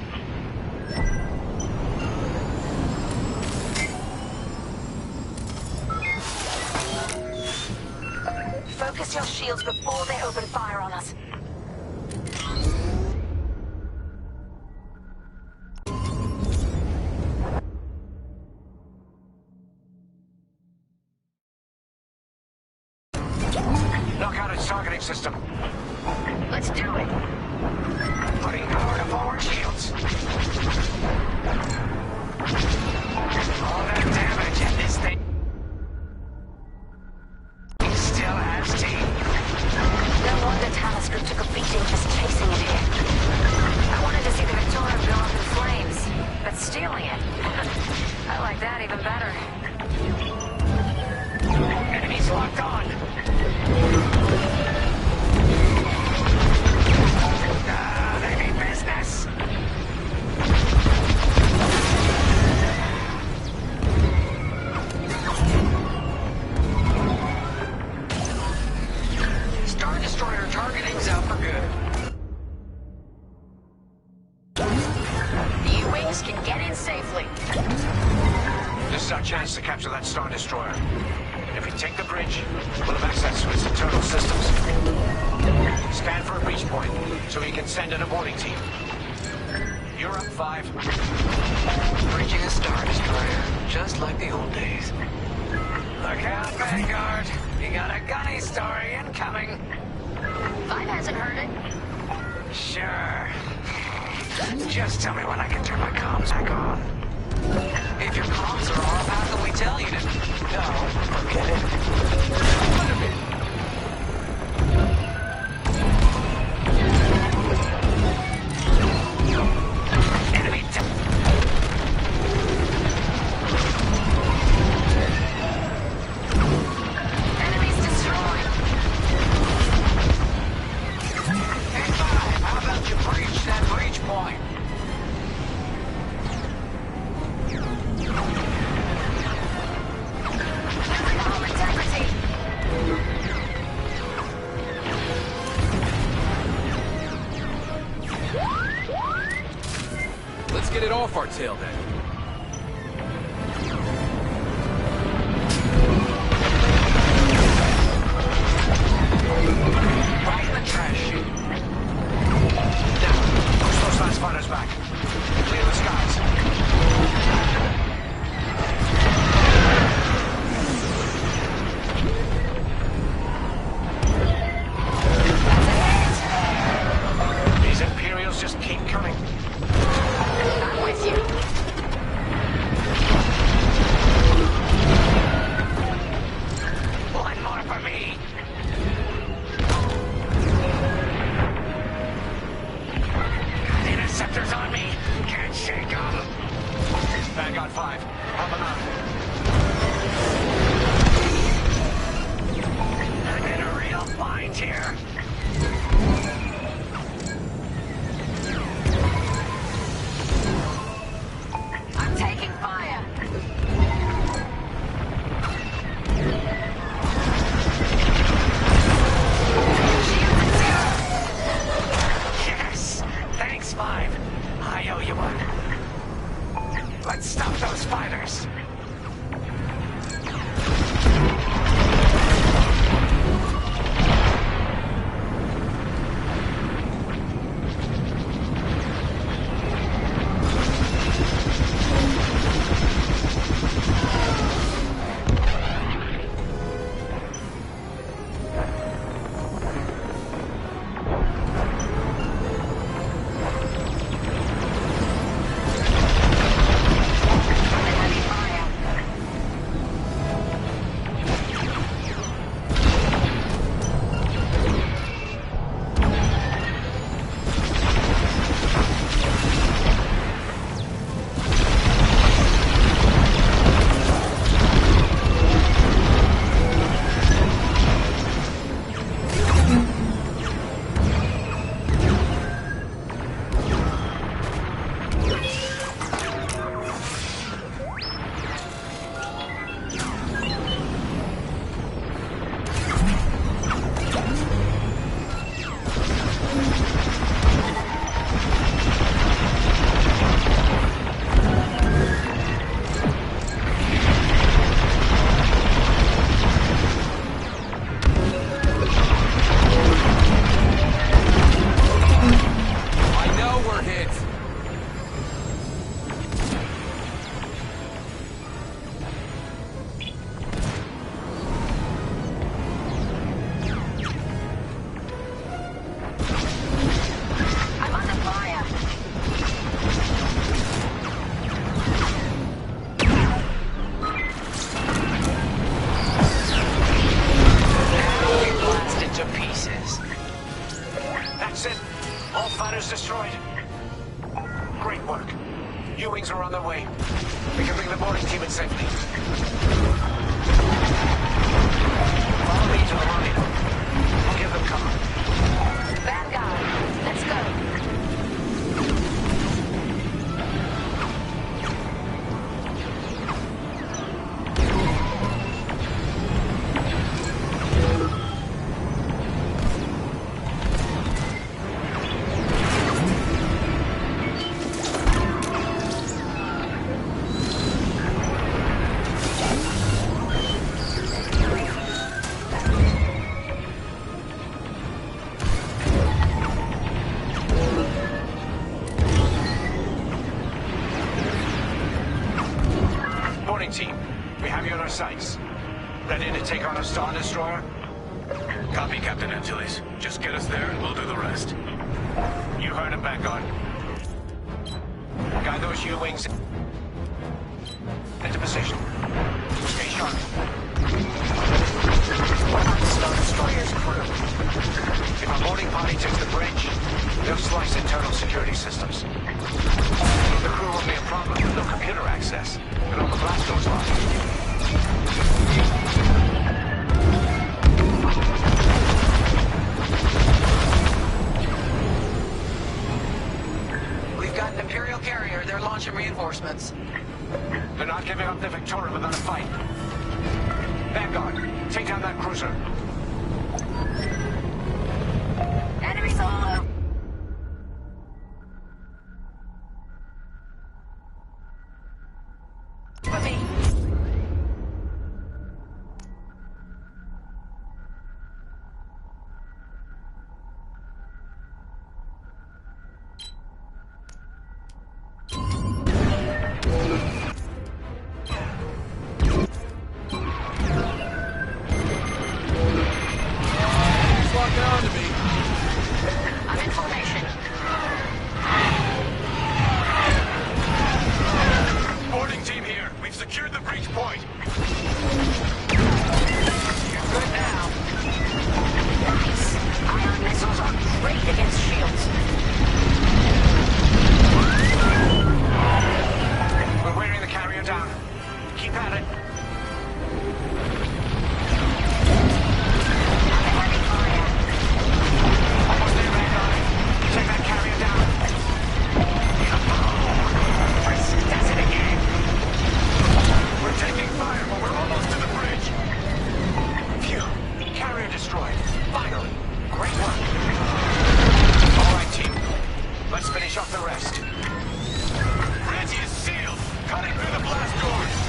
Focus your shields before they open fire on us. Knock out its targeting system. Let's do it. Putting power to forward shields. All that damage and this thing still has teeth. No wonder Talos Group took a beating just chasing it here. I wanted to see the Victoria go up in flames, but stealing it, I like that even better. Enemies locked on. They mean business. Star Destroyer targeting's out for good. The U-Wings can get in safely. This is our chance to capture that Star Destroyer. If we take the bridge, we'll have access to its internal systems. Scan for a breach point, so we can send in a boarding team. You're up, 5. Bridging a Star Destroyer, just like the old days. Look out, Vanguard. You got a gunny story incoming. 5 hasn't heard it. Sure. Just tell me when I can turn my comms back on. If your comms are off, how can we tell you to... No, forget it. Enemy Enemies destroyed. Hey, 5, how about you breach that breach point? Hull integrity. Let's get it off our tail then. I'm in a real bind here. I'm taking fire. Yes! Thanks, Five. I owe you one. Let's stop those fighters. Destroyed. Great work. U-Wings are on their way. We can bring the boarding team in safely. Follow me to the rendezvous. I'll give them cover. Vanguard, let's go. Team, we have you on our sights. Ready to take on a Star Destroyer? Copy, Captain Antilles. Just get us there and we'll do the rest. You heard him, Vanguard. Guide those U-Wings into position. Stay sharp. What about the Star Destroyer's crew? If our boarding party takes the bridge, they'll slice internal security systems. The crew won't be a problem with no computer access, and all the blast doors locked. We've got an Imperial carrier. They're launching reinforcements. They're not giving up the Victoria without a fight. Vanguard, take down that cruiser. Enemy solo. For me. We're wearing the carrier down. Keep at it. Almost there, Vanguard. Take that carrier down. Frisk does it again. We're taking fire, but we're almost to the bridge. Phew. Carrier destroyed. Finally. Great work. All right, team. Let's finish off the rest. Bridge is sealed. Cutting through the blast doors.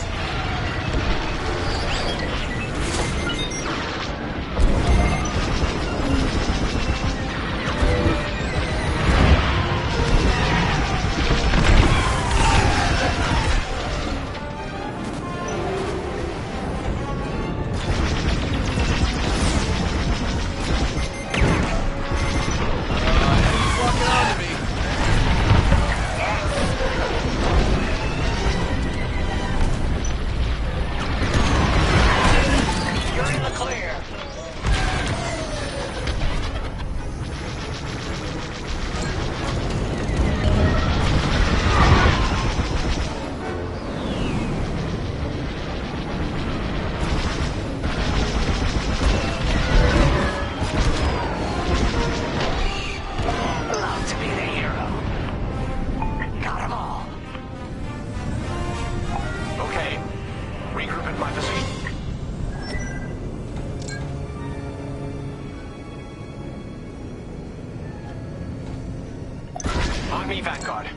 On me, Vanguard.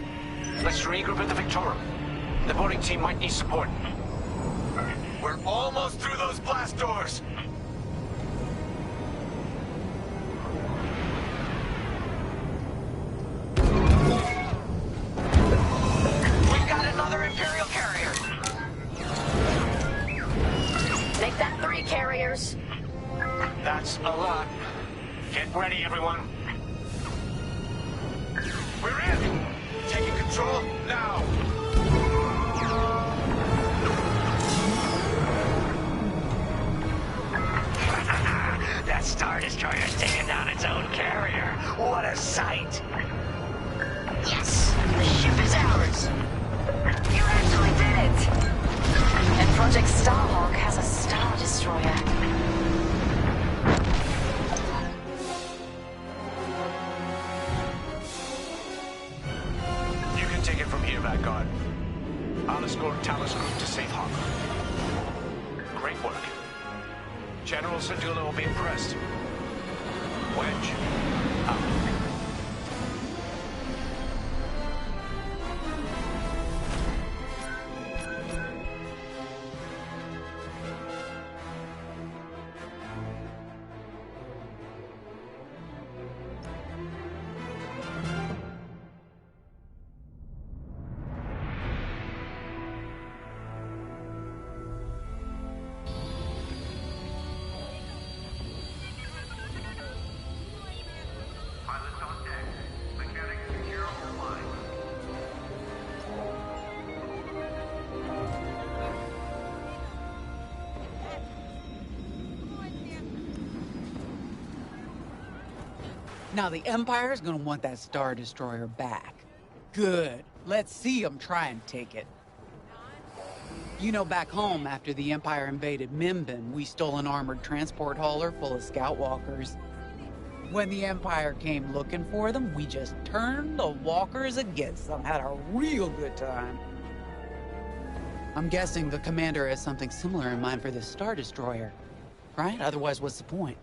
Let's regroup at the Victorum. The boarding team might need support. We're almost through those blast doors! We've got another Imperial carrier! Make that 3 carriers. That's a lot. Get ready, everyone. We're in! Taking control now! That Star Destroyer's taking down its own carrier. What a sight! Yes! The ship is ours! You actually did it! And Project Starhawk has a Star Destroyer. Take it from here, Vanguard. I'll escort Talos Group to safe harbor. Great work. General Sedula will be impressed. Wedge, out. Now the Empire's gonna want that Star Destroyer back. Good. Let's see them try and take it. You know, back home, after the Empire invaded Mimbin, we stole an armored transport hauler full of scout walkers. When the Empire came looking for them, we just turned the walkers against them. Had a real good time. I'm guessing the commander has something similar in mind for this Star Destroyer. Right? Otherwise, what's the point?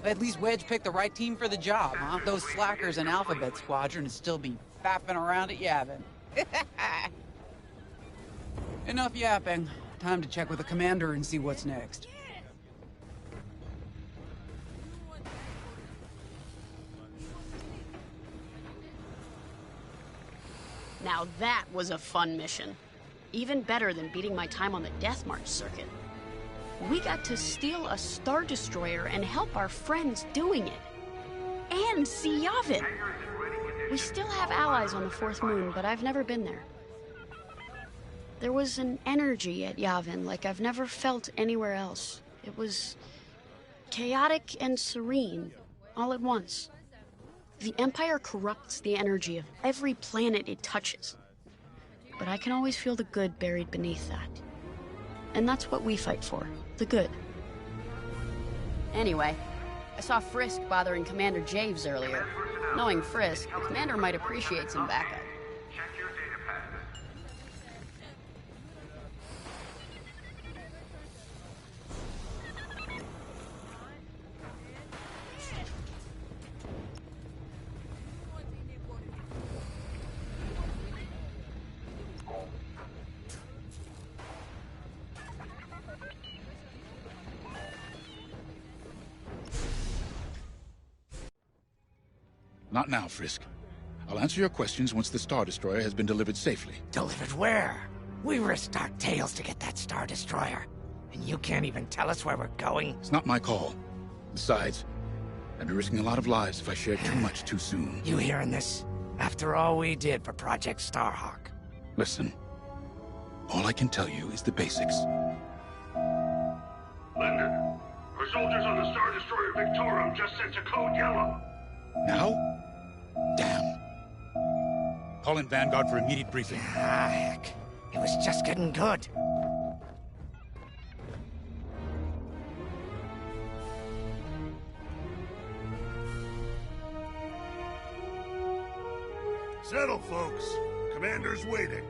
At least Wedge picked the right team for the job, huh? Those slackers in Alphabet Squadron would still be faffing around at Yavin. Enough yapping. Time to check with the commander and see what's next. Now that was a fun mission. Even better than beating my time on the Death March circuit. We got to steal a Star Destroyer and help our friends doing it. And see Yavin. We still have allies on the Fourth Moon, but I've never been there. There was an energy at Yavin like I've never felt anywhere else. It was chaotic and serene, all at once. The Empire corrupts the energy of every planet it touches. but I can always feel the good buried beneath that. And that's what we fight for, the good. Anyway, I saw Frisk bothering Commander Javes earlier. Knowing Frisk, Commander might appreciate some backup. Not now, Frisk. I'll answer your questions once the Star Destroyer has been delivered safely. Delivered where? We risked our tails to get that Star Destroyer. And you can't even tell us where we're going? It's not my call. Besides, I'd be risking a lot of lives if I shared too much too soon. You hearing this? After all we did for Project Starhawk. Listen. All I can tell you is the basics. Linden, our soldiers on the Star Destroyer Victorum just sent a code yellow. Now? Damn. Call in Vanguard for immediate briefing. Ah, heck. It was just getting good. Settle, folks. Commander's waiting.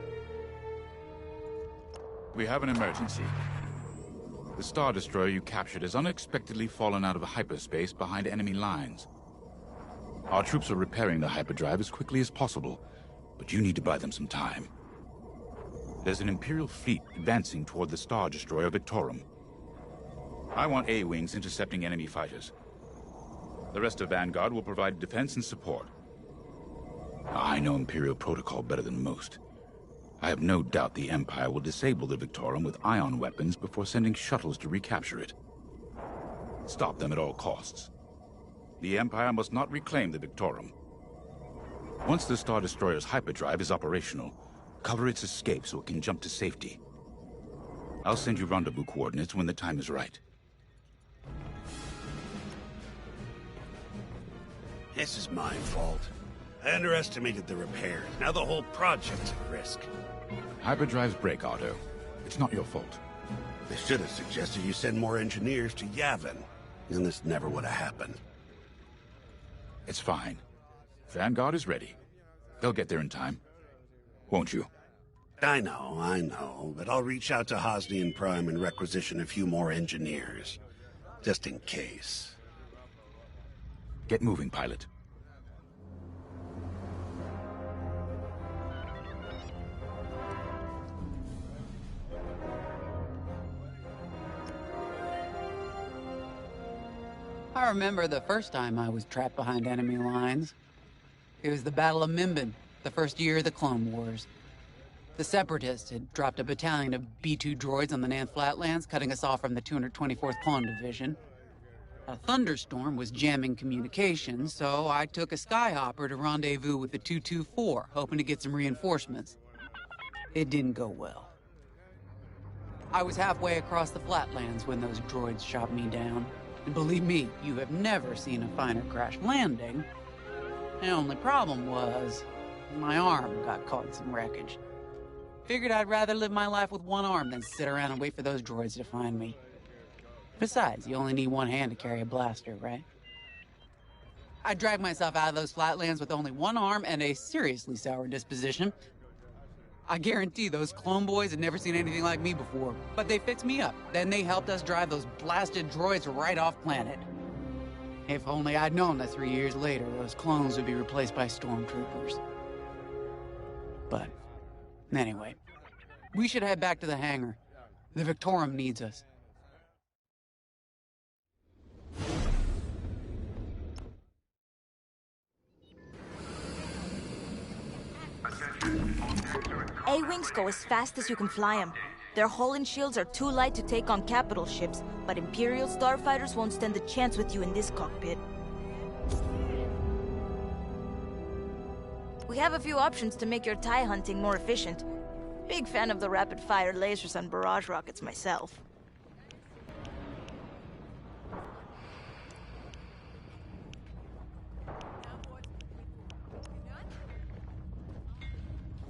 We have an emergency. The Star Destroyer you captured has unexpectedly fallen out of hyperspace behind enemy lines. Our troops are repairing the hyperdrive as quickly as possible, but you need to buy them some time. There's an Imperial fleet advancing toward the Star Destroyer Victorum. I want A-wings intercepting enemy fighters. The rest of Vanguard will provide defense and support. I know Imperial protocol better than most. I have no doubt the Empire will disable the Victorum with ion weapons before sending shuttles to recapture it. Stop them at all costs. The Empire must not reclaim the Victorum. Once the Star Destroyer's hyperdrive is operational, cover its escape so it can jump to safety. I'll send you rendezvous coordinates when the time is right. This is my fault. I underestimated the repairs. Now the whole project's at risk. Hyperdrives break, Otto. It's not your fault. They should have suggested you send more engineers to Yavin. And this never would have happened. It's fine. Vanguard is ready. They'll get there in time. Won't you? I know. But I'll reach out to Hosnian Prime and requisition a few more engineers. Just in case. Get moving, pilot. I remember the first time I was trapped behind enemy lines. It was the Battle of Minbin, the first year of the Clone Wars. The Separatists had dropped a battalion of B-2 droids on the Nan Flatlands, cutting us off from the 224th Clone Division. A thunderstorm was jamming communications, so I took a Skyhopper to rendezvous with the 224, hoping to get some reinforcements. It didn't go well. I was halfway across the Flatlands when those droids shot me down. And believe me, you have never seen a finer crash landing. The only problem was, my arm got caught in some wreckage. Figured I'd rather live my life with one arm than sit around and wait for those droids to find me. Besides, you only need one hand to carry a blaster, right? I dragged myself out of those flatlands with only one arm and a seriously sour disposition. I guarantee those clone boys had never seen anything like me before, but they fixed me up. Then they helped us drive those blasted droids right off planet. If only I'd known that 3 years later, those clones would be replaced by stormtroopers. But, anyway, we should head back to the hangar. The Victorum needs us. A-wings go as fast as you can fly them. Their hull and shields are too light to take on capital ships, but Imperial starfighters won't stand a chance with you in this cockpit. We have a few options to make your TIE hunting more efficient. Big fan of the rapid-fire lasers and barrage rockets myself.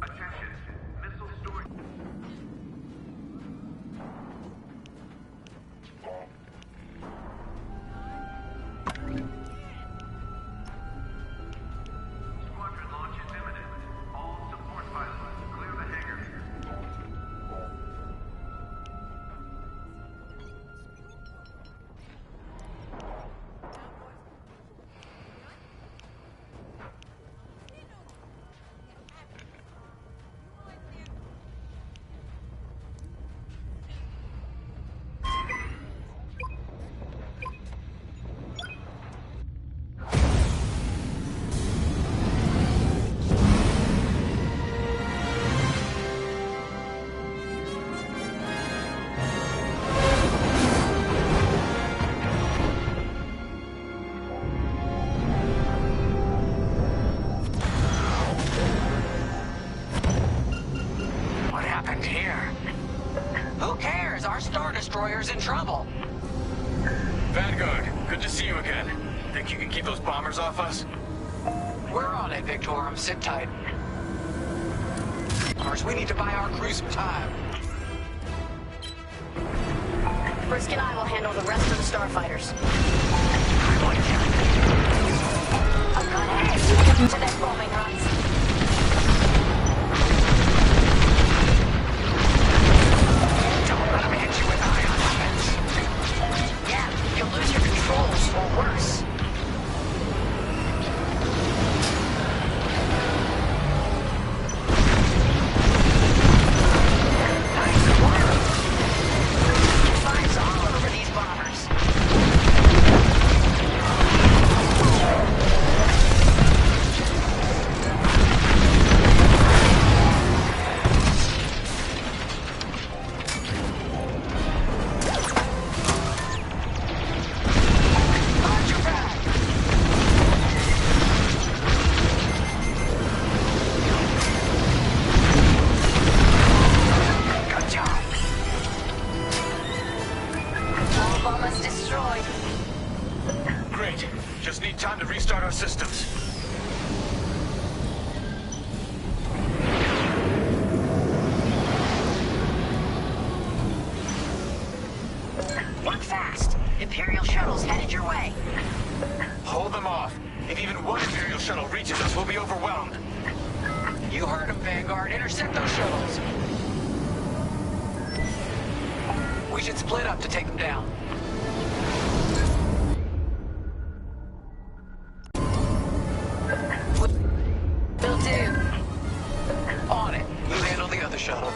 Attention. Missile Destroyer's in trouble. Vanguard, good to see you again. Think you can keep those bombers off us? We're on it, Victorum. Sit tight. Mars, we need to buy our crew some time. Frisk and I will handle the rest of the starfighters. A good head to that bombing runs. Don't let him hit you with ion weapons. Yeah, you'll lose your controls, or worse. Fires all over these bombers. Good job. All bombers destroyed. Great. Just need time to restart our systems. Work fast. Imperial shuttles headed your way. Hold them off. If even one Imperial shuttle reaches us, we'll be overwhelmed. You heard him, Vanguard. Intercept those shuttles. We should split up to take them down. Will do. On it. You handle the other shuttle.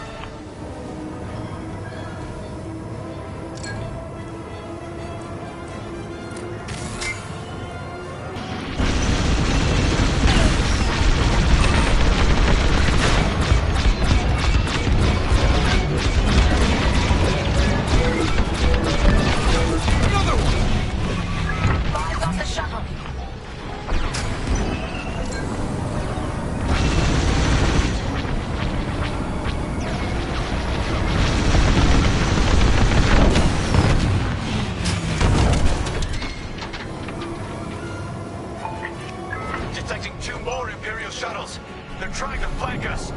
Five off the shuttle. Detecting two more Imperial shuttles. They're trying to flank us.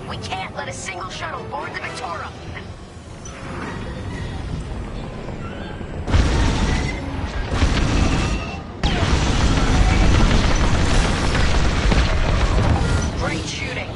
We can't let a single shuttle board the Victorum. Great shooting.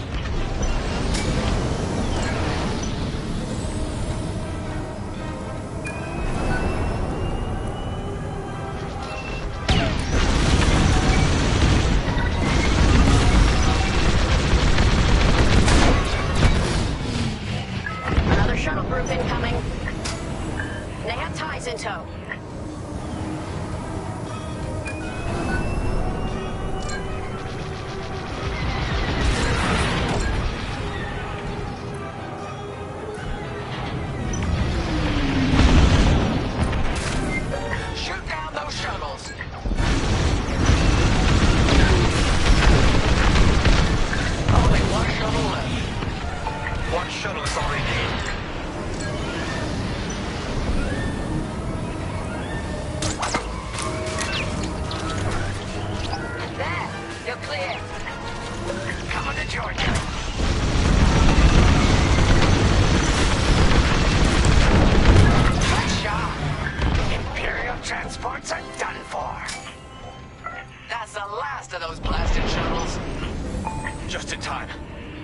Another shuttle group incoming. They have ties in tow. Shoot down those shuttles. Only one shuttle left. One shuttle is already named. There, you're clear. Coming to Georgia. Good shot. Imperial transports are done for. That's the last of those blasted shuttles. Just in time.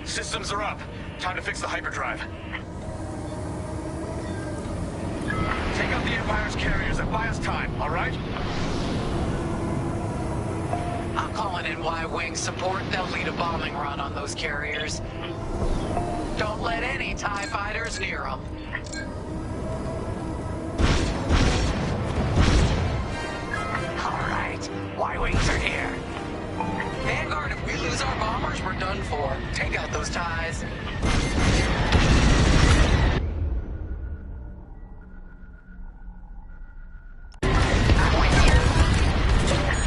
Systems are up. Time to fix the hyperdrive. Take out the Empire's carriers and buy us time, all right? I'm calling in Y-Wing support. They'll lead a bombing run on those carriers. Don't let any TIE fighters near them. All right. Y-Wings are here. We lose our bombers, we're done for. Take out those ties.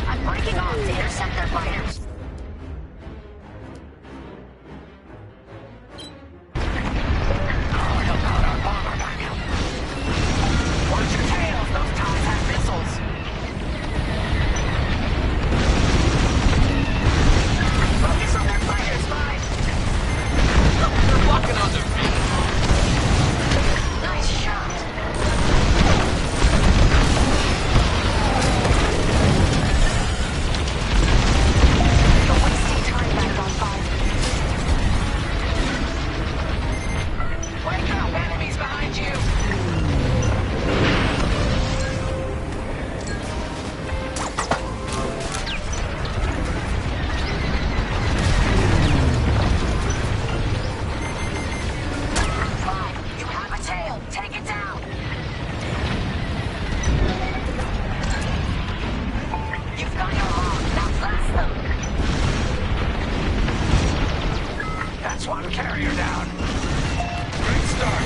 I'm breaking off to intercept their fighters. Watch your tails, those ties have missiles. Focus on their fighters, Five. They're blocking on their feet. Nice shot. You're wasting time back on Five. Wake up, enemies behind you. Five, you have a tail. Take it down. You've got your mark. Now blast them. That's one carrier down. Great start.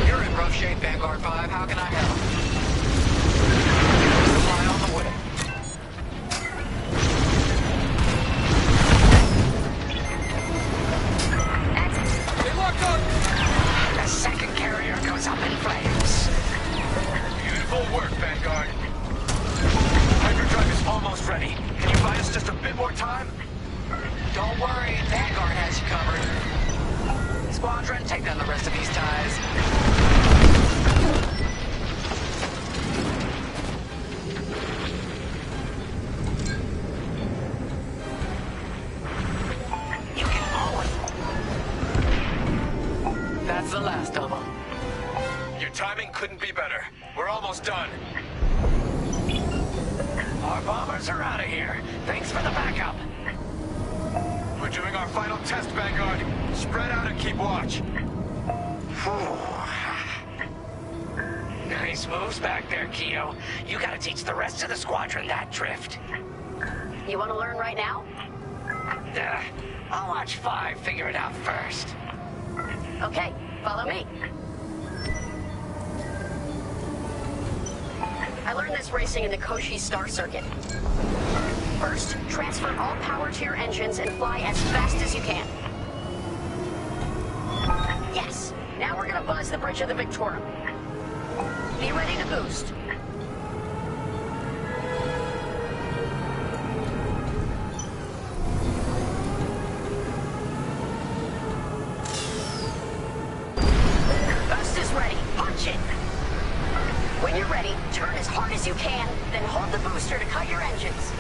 You're in rough shape, Vanguard 5. How can I help? Supply on the way. They locked up! The second carrier goes up in flames. Beautiful work, Vanguard. Hyperdrive is almost ready. Can you buy us just a bit more time? Don't worry, Vanguard has you covered. Squadron, take down the rest of these ties. You can always... That's the last of them. Your timing couldn't be better. We're almost done. Our bombers are out of here. Thanks for the backup. We're doing our final test, Vanguard. Spread out and keep watch. Nice moves back there, Keo. You gotta teach the rest of the squadron that drift. You want to learn right now? I'll watch Five figure it out first. Okay, follow me. I learned this racing in the Koshi Star Circuit. First, transfer all power to your engines and fly as fast as you can. Yes. Now we're gonna buzz the bridge of the Victorum. Be ready to boost. Boost is ready. Punch it. When you're ready, turn as hard as you can, then hold the booster to cut your engines.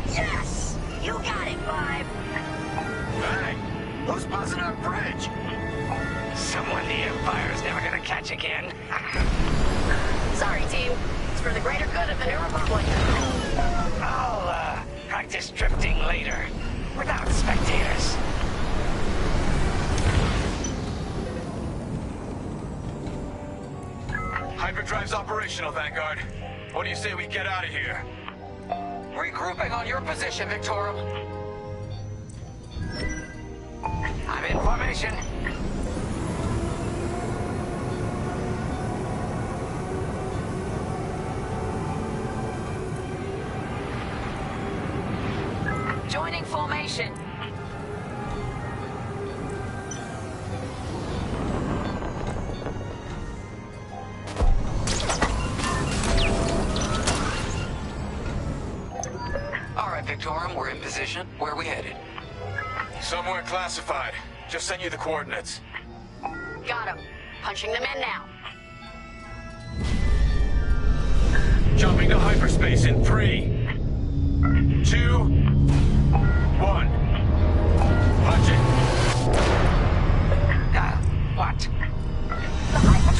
Yes! You got it, Five! Hey! Who's buzzing our bridge? Someone the Empire's never gonna catch again. Sorry, team. It's for the greater good of the New Republic. I'll, practice drifting later. Without spectators. Hyperdrive's operational, Vanguard. What do you say we get out of here? Regrouping on your position, Victorum. I'm in formation. Joining formation. All right, Victorum, we're in position. Where are we headed? Somewhere classified. Just sent you the coordinates. Got him. Punching them in now. Jumping to hyperspace in 3, 2, 1. Punch it. What? The hyper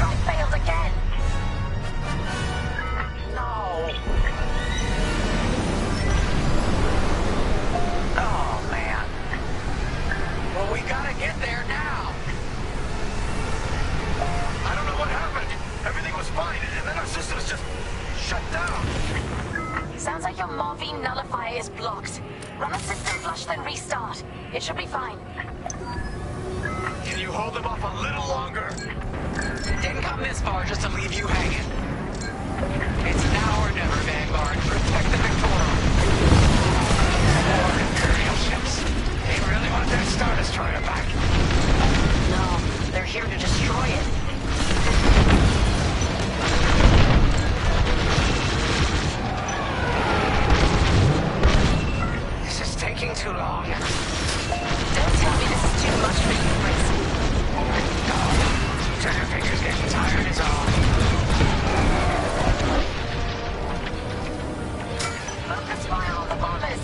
RV nullifier is blocked. Run a system flush, then restart. It should be fine. Can you hold them off a little longer? Didn't come this far just to leave you hanging. It's now or never, Vanguard. Protect the Victoria. More Imperial ships. They really want their Star Destroyer back. No, they're here to destroy it. This is taking too long. Don't tell me this is too much for you, Prince. No. Trigger finger's getting tired is all. Focus fire on the bombers.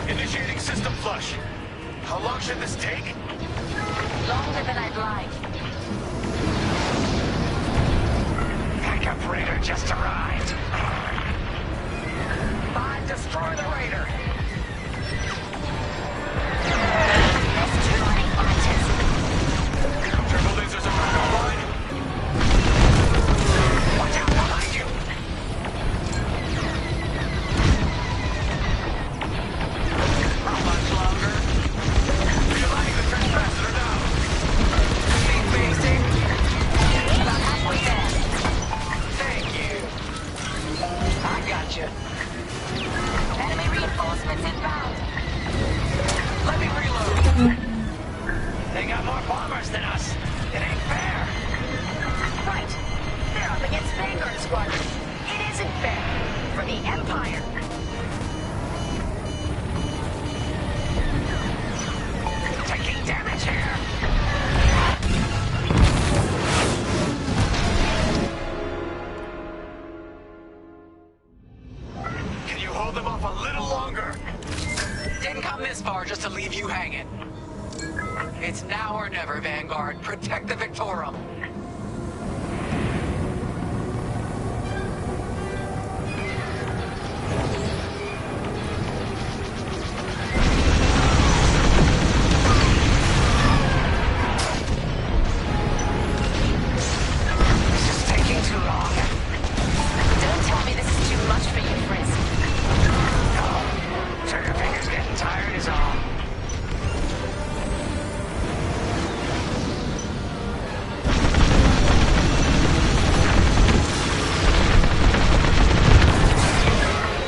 Initiating system flush. How long should this take? Longer than I'd like. Backup Raider just arrived. Five, destroy the Raider. There's too many fighters. Turbo lasers are back online. Watch out behind you. How much longer? Realigning the transcapacitor now. Speed basic. About halfway there. Thank you. I got you. Enemy reinforcements inbound. Let me reload. They got more bombers than us. It ain't fair. Right. They're up against Vanguard Squadron. It isn't fair. For the Empire. Taking damage here. Can you hold them off a little longer? Didn't come this far just to leave you hanging. It's now or never, Vanguard. Protect the Victorum. This is taking too long. Don't tell me this is too much for you, Frisk. No. Trigger finger's getting tired is all.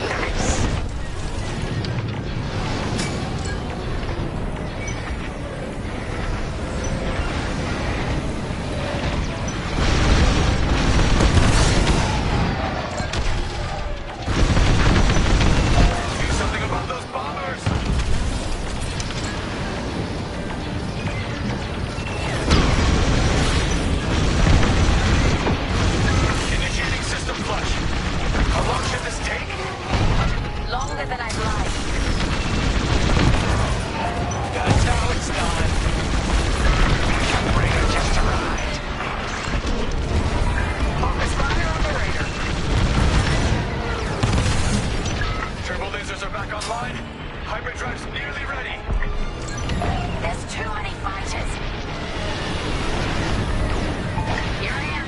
Nice. Do something about those bombers. Initiating system flush. How long should this take? Longer than I'd like. That's how it's done. Backup Raider just arrived. Focus fire on the Raider. Turbo lasers are back online. Hyperdrive's nearly ready. There's too many fighters. Here I am.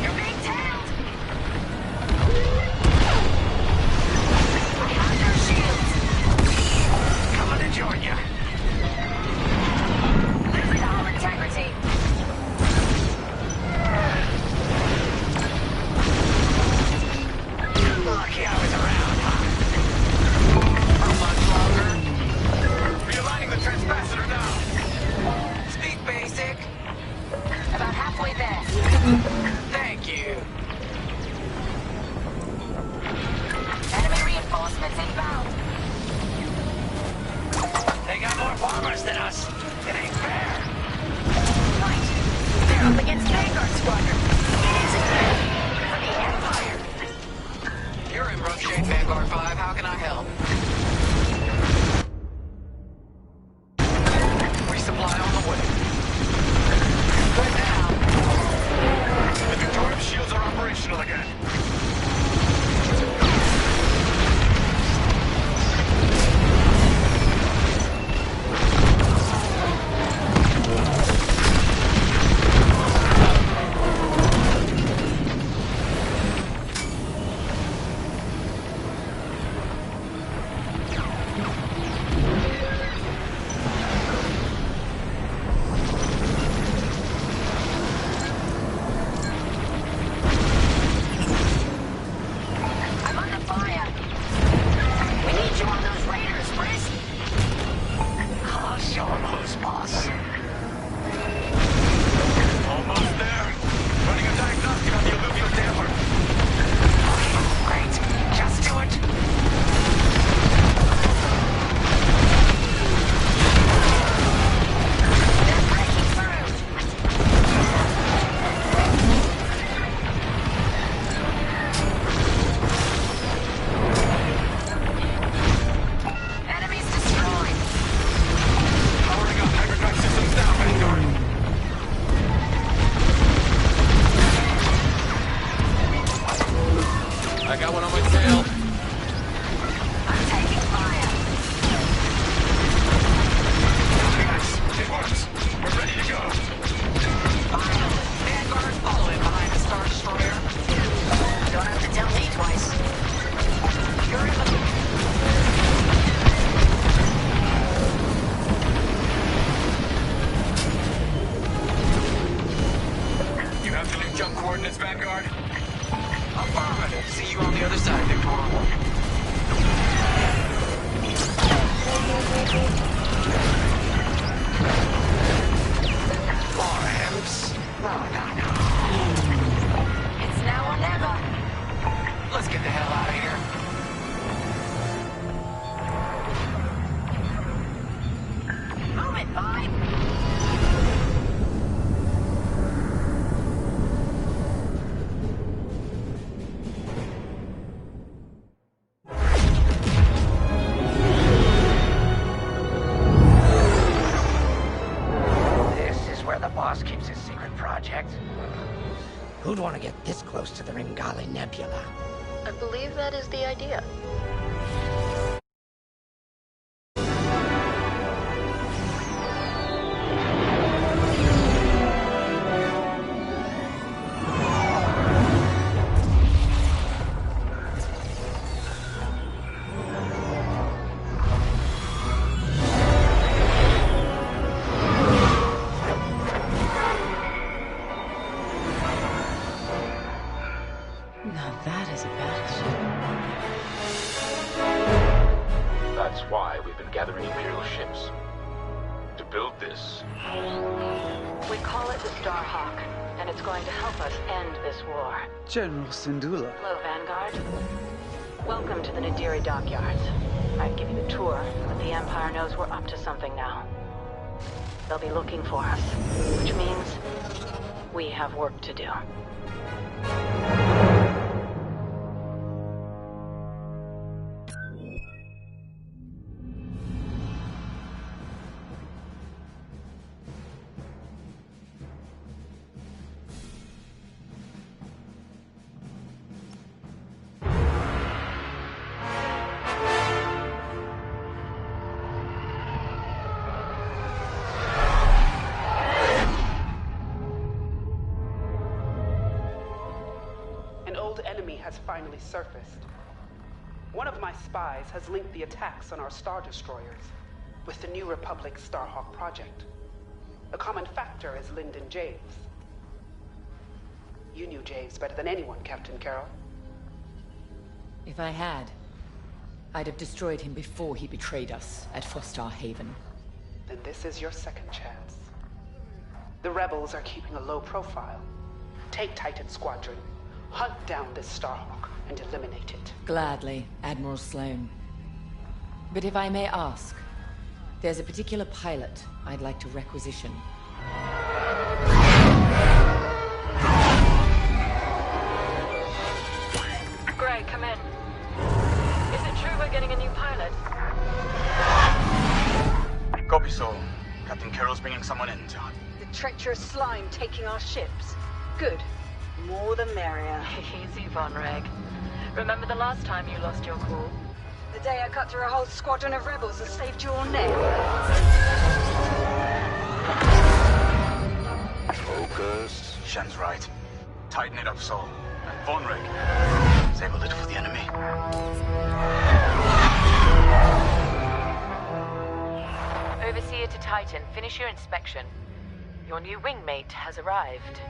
You're being tailed. I have no shields. Coming to join you. Losing all integrity. Lucky I was around, huh? How much longer? Realigning the transcapacitor now. Speed basic. About halfway there. Thank you. Enemy reinforcements inbound. bombers than us. It ain't fair. Right. They're up against Vanguard Squadron. It isn't fair. For the Empire. You're in rough shape, Vanguard 5. How can I help? Resupply on the way. Good now. The Victorium shields are operational again. Who'd want to get this close to the Ringali Nebula? I believe that is the idea. Now that is a battleship. That's why we've been gathering Imperial ships. To build this. We call it the Starhawk, and it's going to help us end this war. General Syndulla. Hello, Vanguard. Welcome to the Nadiri dockyards. I'd give you a tour, but the Empire knows we're up to something now. They'll be looking for us, which means we have work to do. Has finally surfaced. One of my spies has linked the attacks on our Star Destroyers with the New Republic Starhawk project. The common factor is Lyndon Javes. You knew Javes better than anyone, Captain Carroll. If I had, I'd have destroyed him before he betrayed us at Fostar Haven. Then this is your second chance. The rebels are keeping a low profile. Take Titan Squadron. Hunt down this Starhawk and eliminate it. Gladly, Admiral Sloane. But if I may ask, There's a particular pilot I'd like to requisition. Gray, come in. Is it true we're getting a new pilot? Copy, Sol. Captain Carroll's bringing someone in, John. The treacherous slime taking our ships. Good. More the merrier. Easy, Von Reg. Remember the last time you lost your cool? The day I cut through a whole squadron of rebels and saved your neck. Focus. Shen's right. Tighten it up, Sol. And Von Reg, save a little for the enemy. Overseer to Titan, finish your inspection. Your new wingmate has arrived.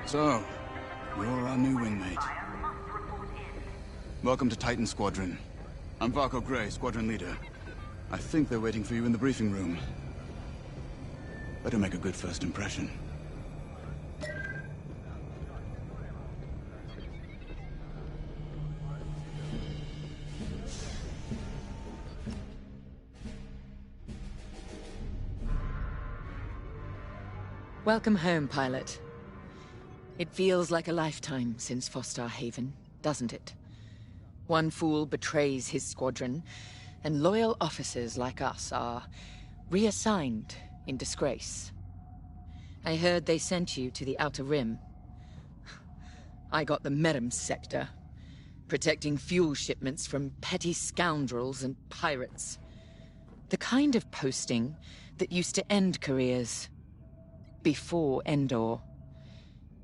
So, you're our new wingmate. Welcome to Titan Squadron. I'm Varco Gray, Squadron Leader. I think they're waiting for you in the briefing room. Better make a good first impression. Welcome home, pilot. It feels like a lifetime since Fostar Haven, doesn't it? One fool betrays his squadron, and loyal officers like us are reassigned in disgrace. I heard they sent you to the Outer Rim. I got the Medem sector, protecting fuel shipments from petty scoundrels and pirates. The kind of posting that used to end careers. Before Endor.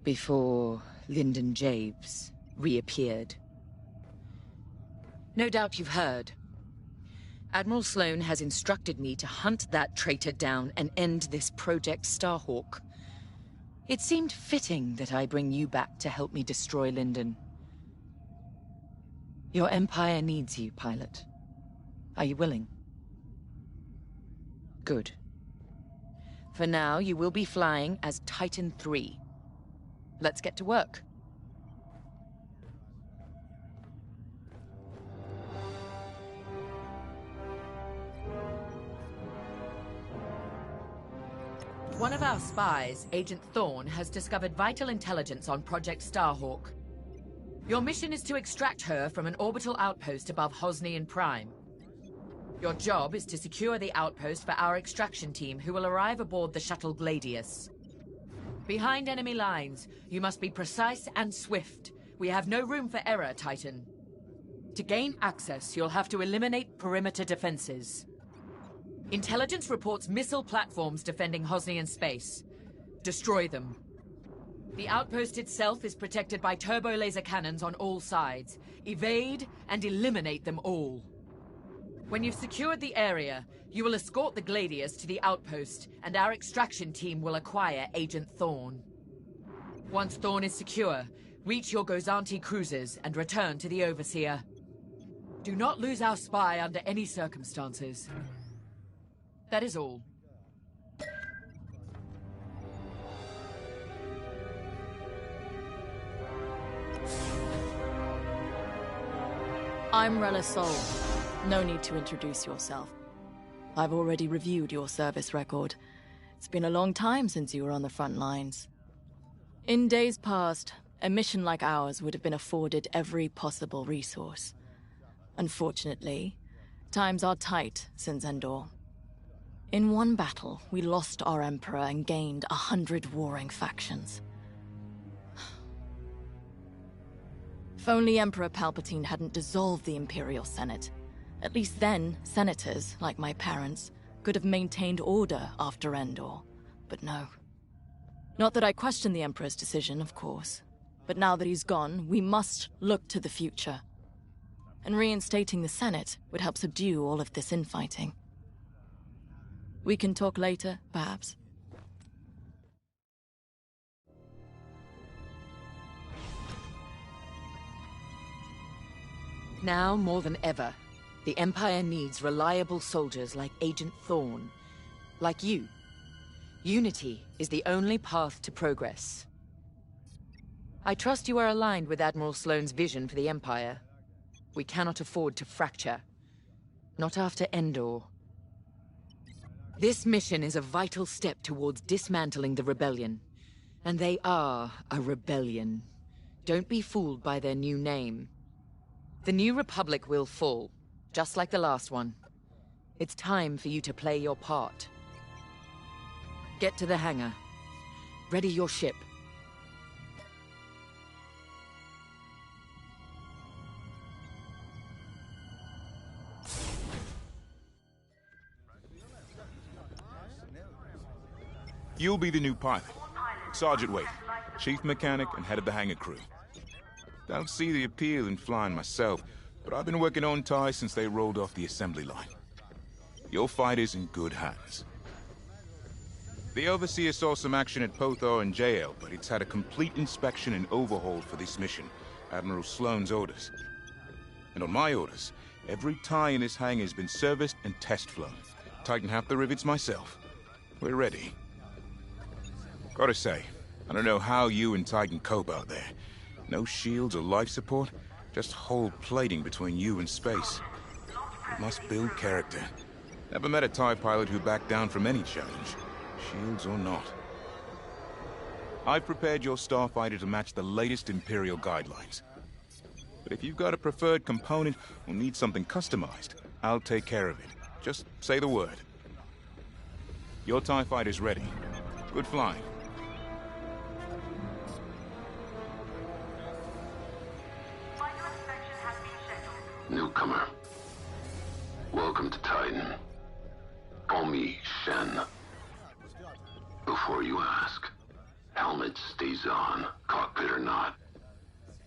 Before Lyndon Javes reappeared. No doubt you've heard. Admiral Sloane has instructed me to hunt that traitor down and end this Project Starhawk. It seemed fitting that I bring you back to help me destroy Lyndon. Your Empire needs you, pilot. Are you willing? Good. For now, you will be flying as Titan 3. Let's get to work. One of our spies, Agent Thorne, has discovered vital intelligence on Project Starhawk. Your mission is to extract her from an orbital outpost above Hosnian Prime. Your job is to secure the outpost for our extraction team, who will arrive aboard the shuttle Gladius. Behind enemy lines, you must be precise and swift. We have no room for error, Titan. To gain access, you'll have to eliminate perimeter defenses. Intelligence reports missile platforms defending Hosnian space. Destroy them. The outpost itself is protected by turbo laser cannons on all sides. Evade and eliminate them all. When you've secured the area, you will escort the Gladius to the outpost, and our extraction team will acquire Agent Thorne. Once Thorne is secure, reach your Gozanti cruisers and return to the Overseer. Do not lose our spy under any circumstances. That is all. I'm Rella Sol. No need to introduce yourself. I've already reviewed your service record. It's been a long time since you were on the front lines. In days past, a mission like ours would have been afforded every possible resource. Unfortunately, times are tight since Endor. In one battle, we lost our Emperor and gained 100 warring factions. If only Emperor Palpatine hadn't dissolved the Imperial Senate. At least then, senators, like my parents, could have maintained order after Endor. But no. Not that I question the Emperor's decision, of course. But now that he's gone, we must look to the future. And reinstating the Senate would help subdue all of this infighting. We can talk later, perhaps. Now, more than ever, the Empire needs reliable soldiers like Agent Thorne. Like you. Unity is the only path to progress. I trust you are aligned with Admiral Sloane's vision for the Empire. We cannot afford to fracture. Not after Endor. This mission is a vital step towards dismantling the rebellion. And they are a rebellion. Don't be fooled by their new name. The New Republic will fall, just like the last one. It's time for you to play your part. Get to the hangar. Ready your ship. You'll be the new pilot. Sergeant Wade, chief mechanic and head of the hangar crew. Don't see the appeal in flying myself, but I've been working on TIE since they rolled off the assembly line. Your fight is in good hands. The Overseer saw some action at Pothor and JL, but it's had a complete inspection and overhaul for this mission, Admiral Sloane's orders. And on my orders, every TIE in this hangar has been serviced and test flown. Tighten half the rivets myself. We're ready. Gotta say, I don't know how you and Titan cope out there. No shields or life support, just hull plating between you and space. It must build character. Never met a TIE pilot who backed down from any challenge, shields or not. I've prepared your starfighter to match the latest Imperial guidelines. But if you've got a preferred component or need something customized, I'll take care of it. Just say the word. Your TIE fighter's ready. Good flying. Newcomer. Welcome to Titan. Call me Shen. Before you ask, helmet stays on, cockpit or not.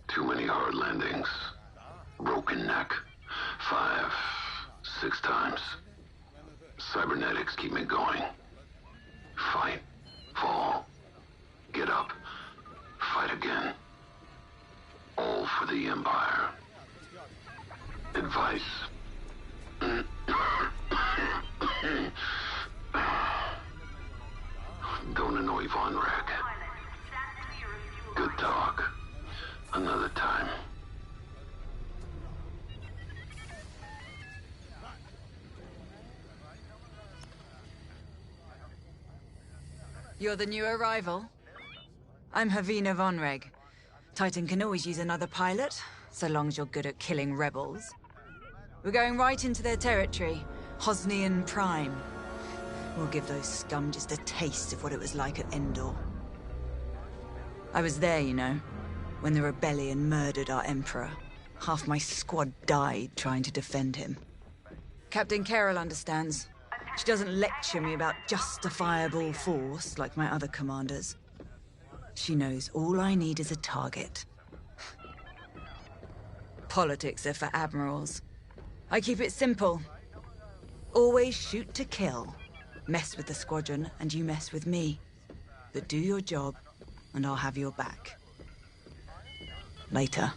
Too many hard landings. Broken neck. 5, 6 times. Cybernetics keep me going. Fight. Fall. Get up. Fight again. All for the Empire. Advice. Don't annoy Von Reg. Good talk. Another time. You're the new arrival? I'm Havina Von Reg. Titan can always use another pilot, so long as you're good at killing rebels. We're going right into their territory, Hosnian Prime. We'll give those scum just a taste of what it was like at Endor. I was there, you know, when the rebellion murdered our Emperor. Half my squad died trying to defend him. Captain Carroll understands. She doesn't lecture me about justifiable force like my other commanders. She knows all I need is a target. Politics are for admirals. I keep it simple. Always shoot to kill. Mess with the squadron, and you mess with me. But do your job, and I'll have your back. Later.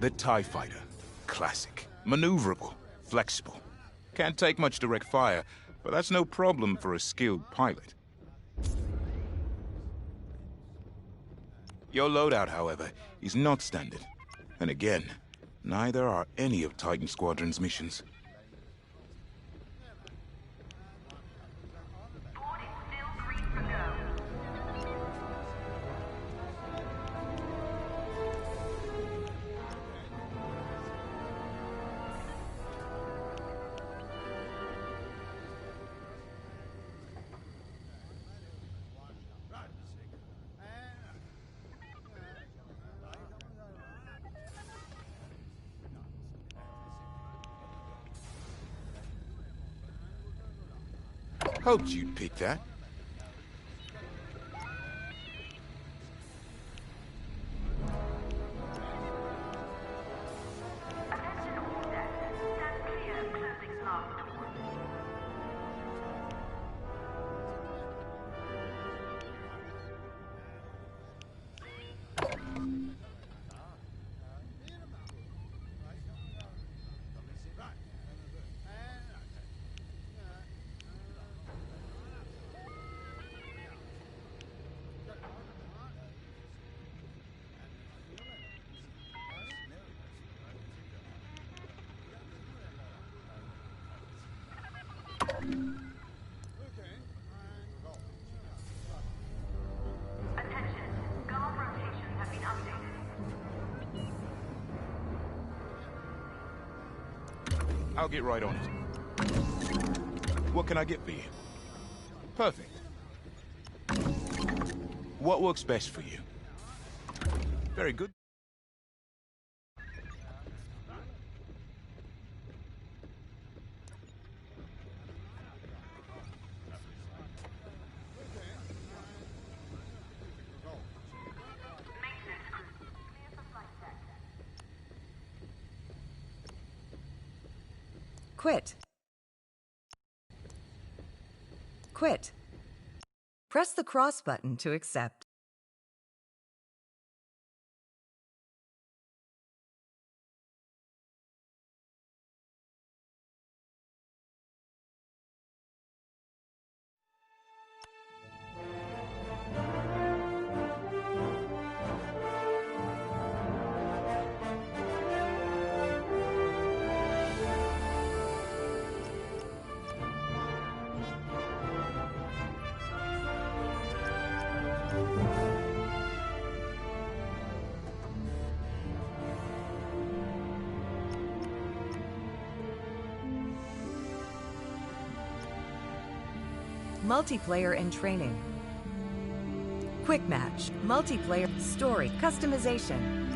The TIE Fighter. Classic. Maneuverable. Flexible. Can't take much direct fire, but that's no problem for a skilled pilot. Your loadout, however, is not standard. And again, neither are any of Titan Squadron's missions. Hoped you'd pick that. I'll get right on it. What can I get for you? Perfect. What works best for you? Very good. Quit. Quit. Press the cross button to accept. Multiplayer and training. Quick match. Multiplayer. Story. Customization.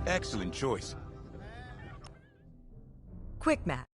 Excellent choice. Quick match.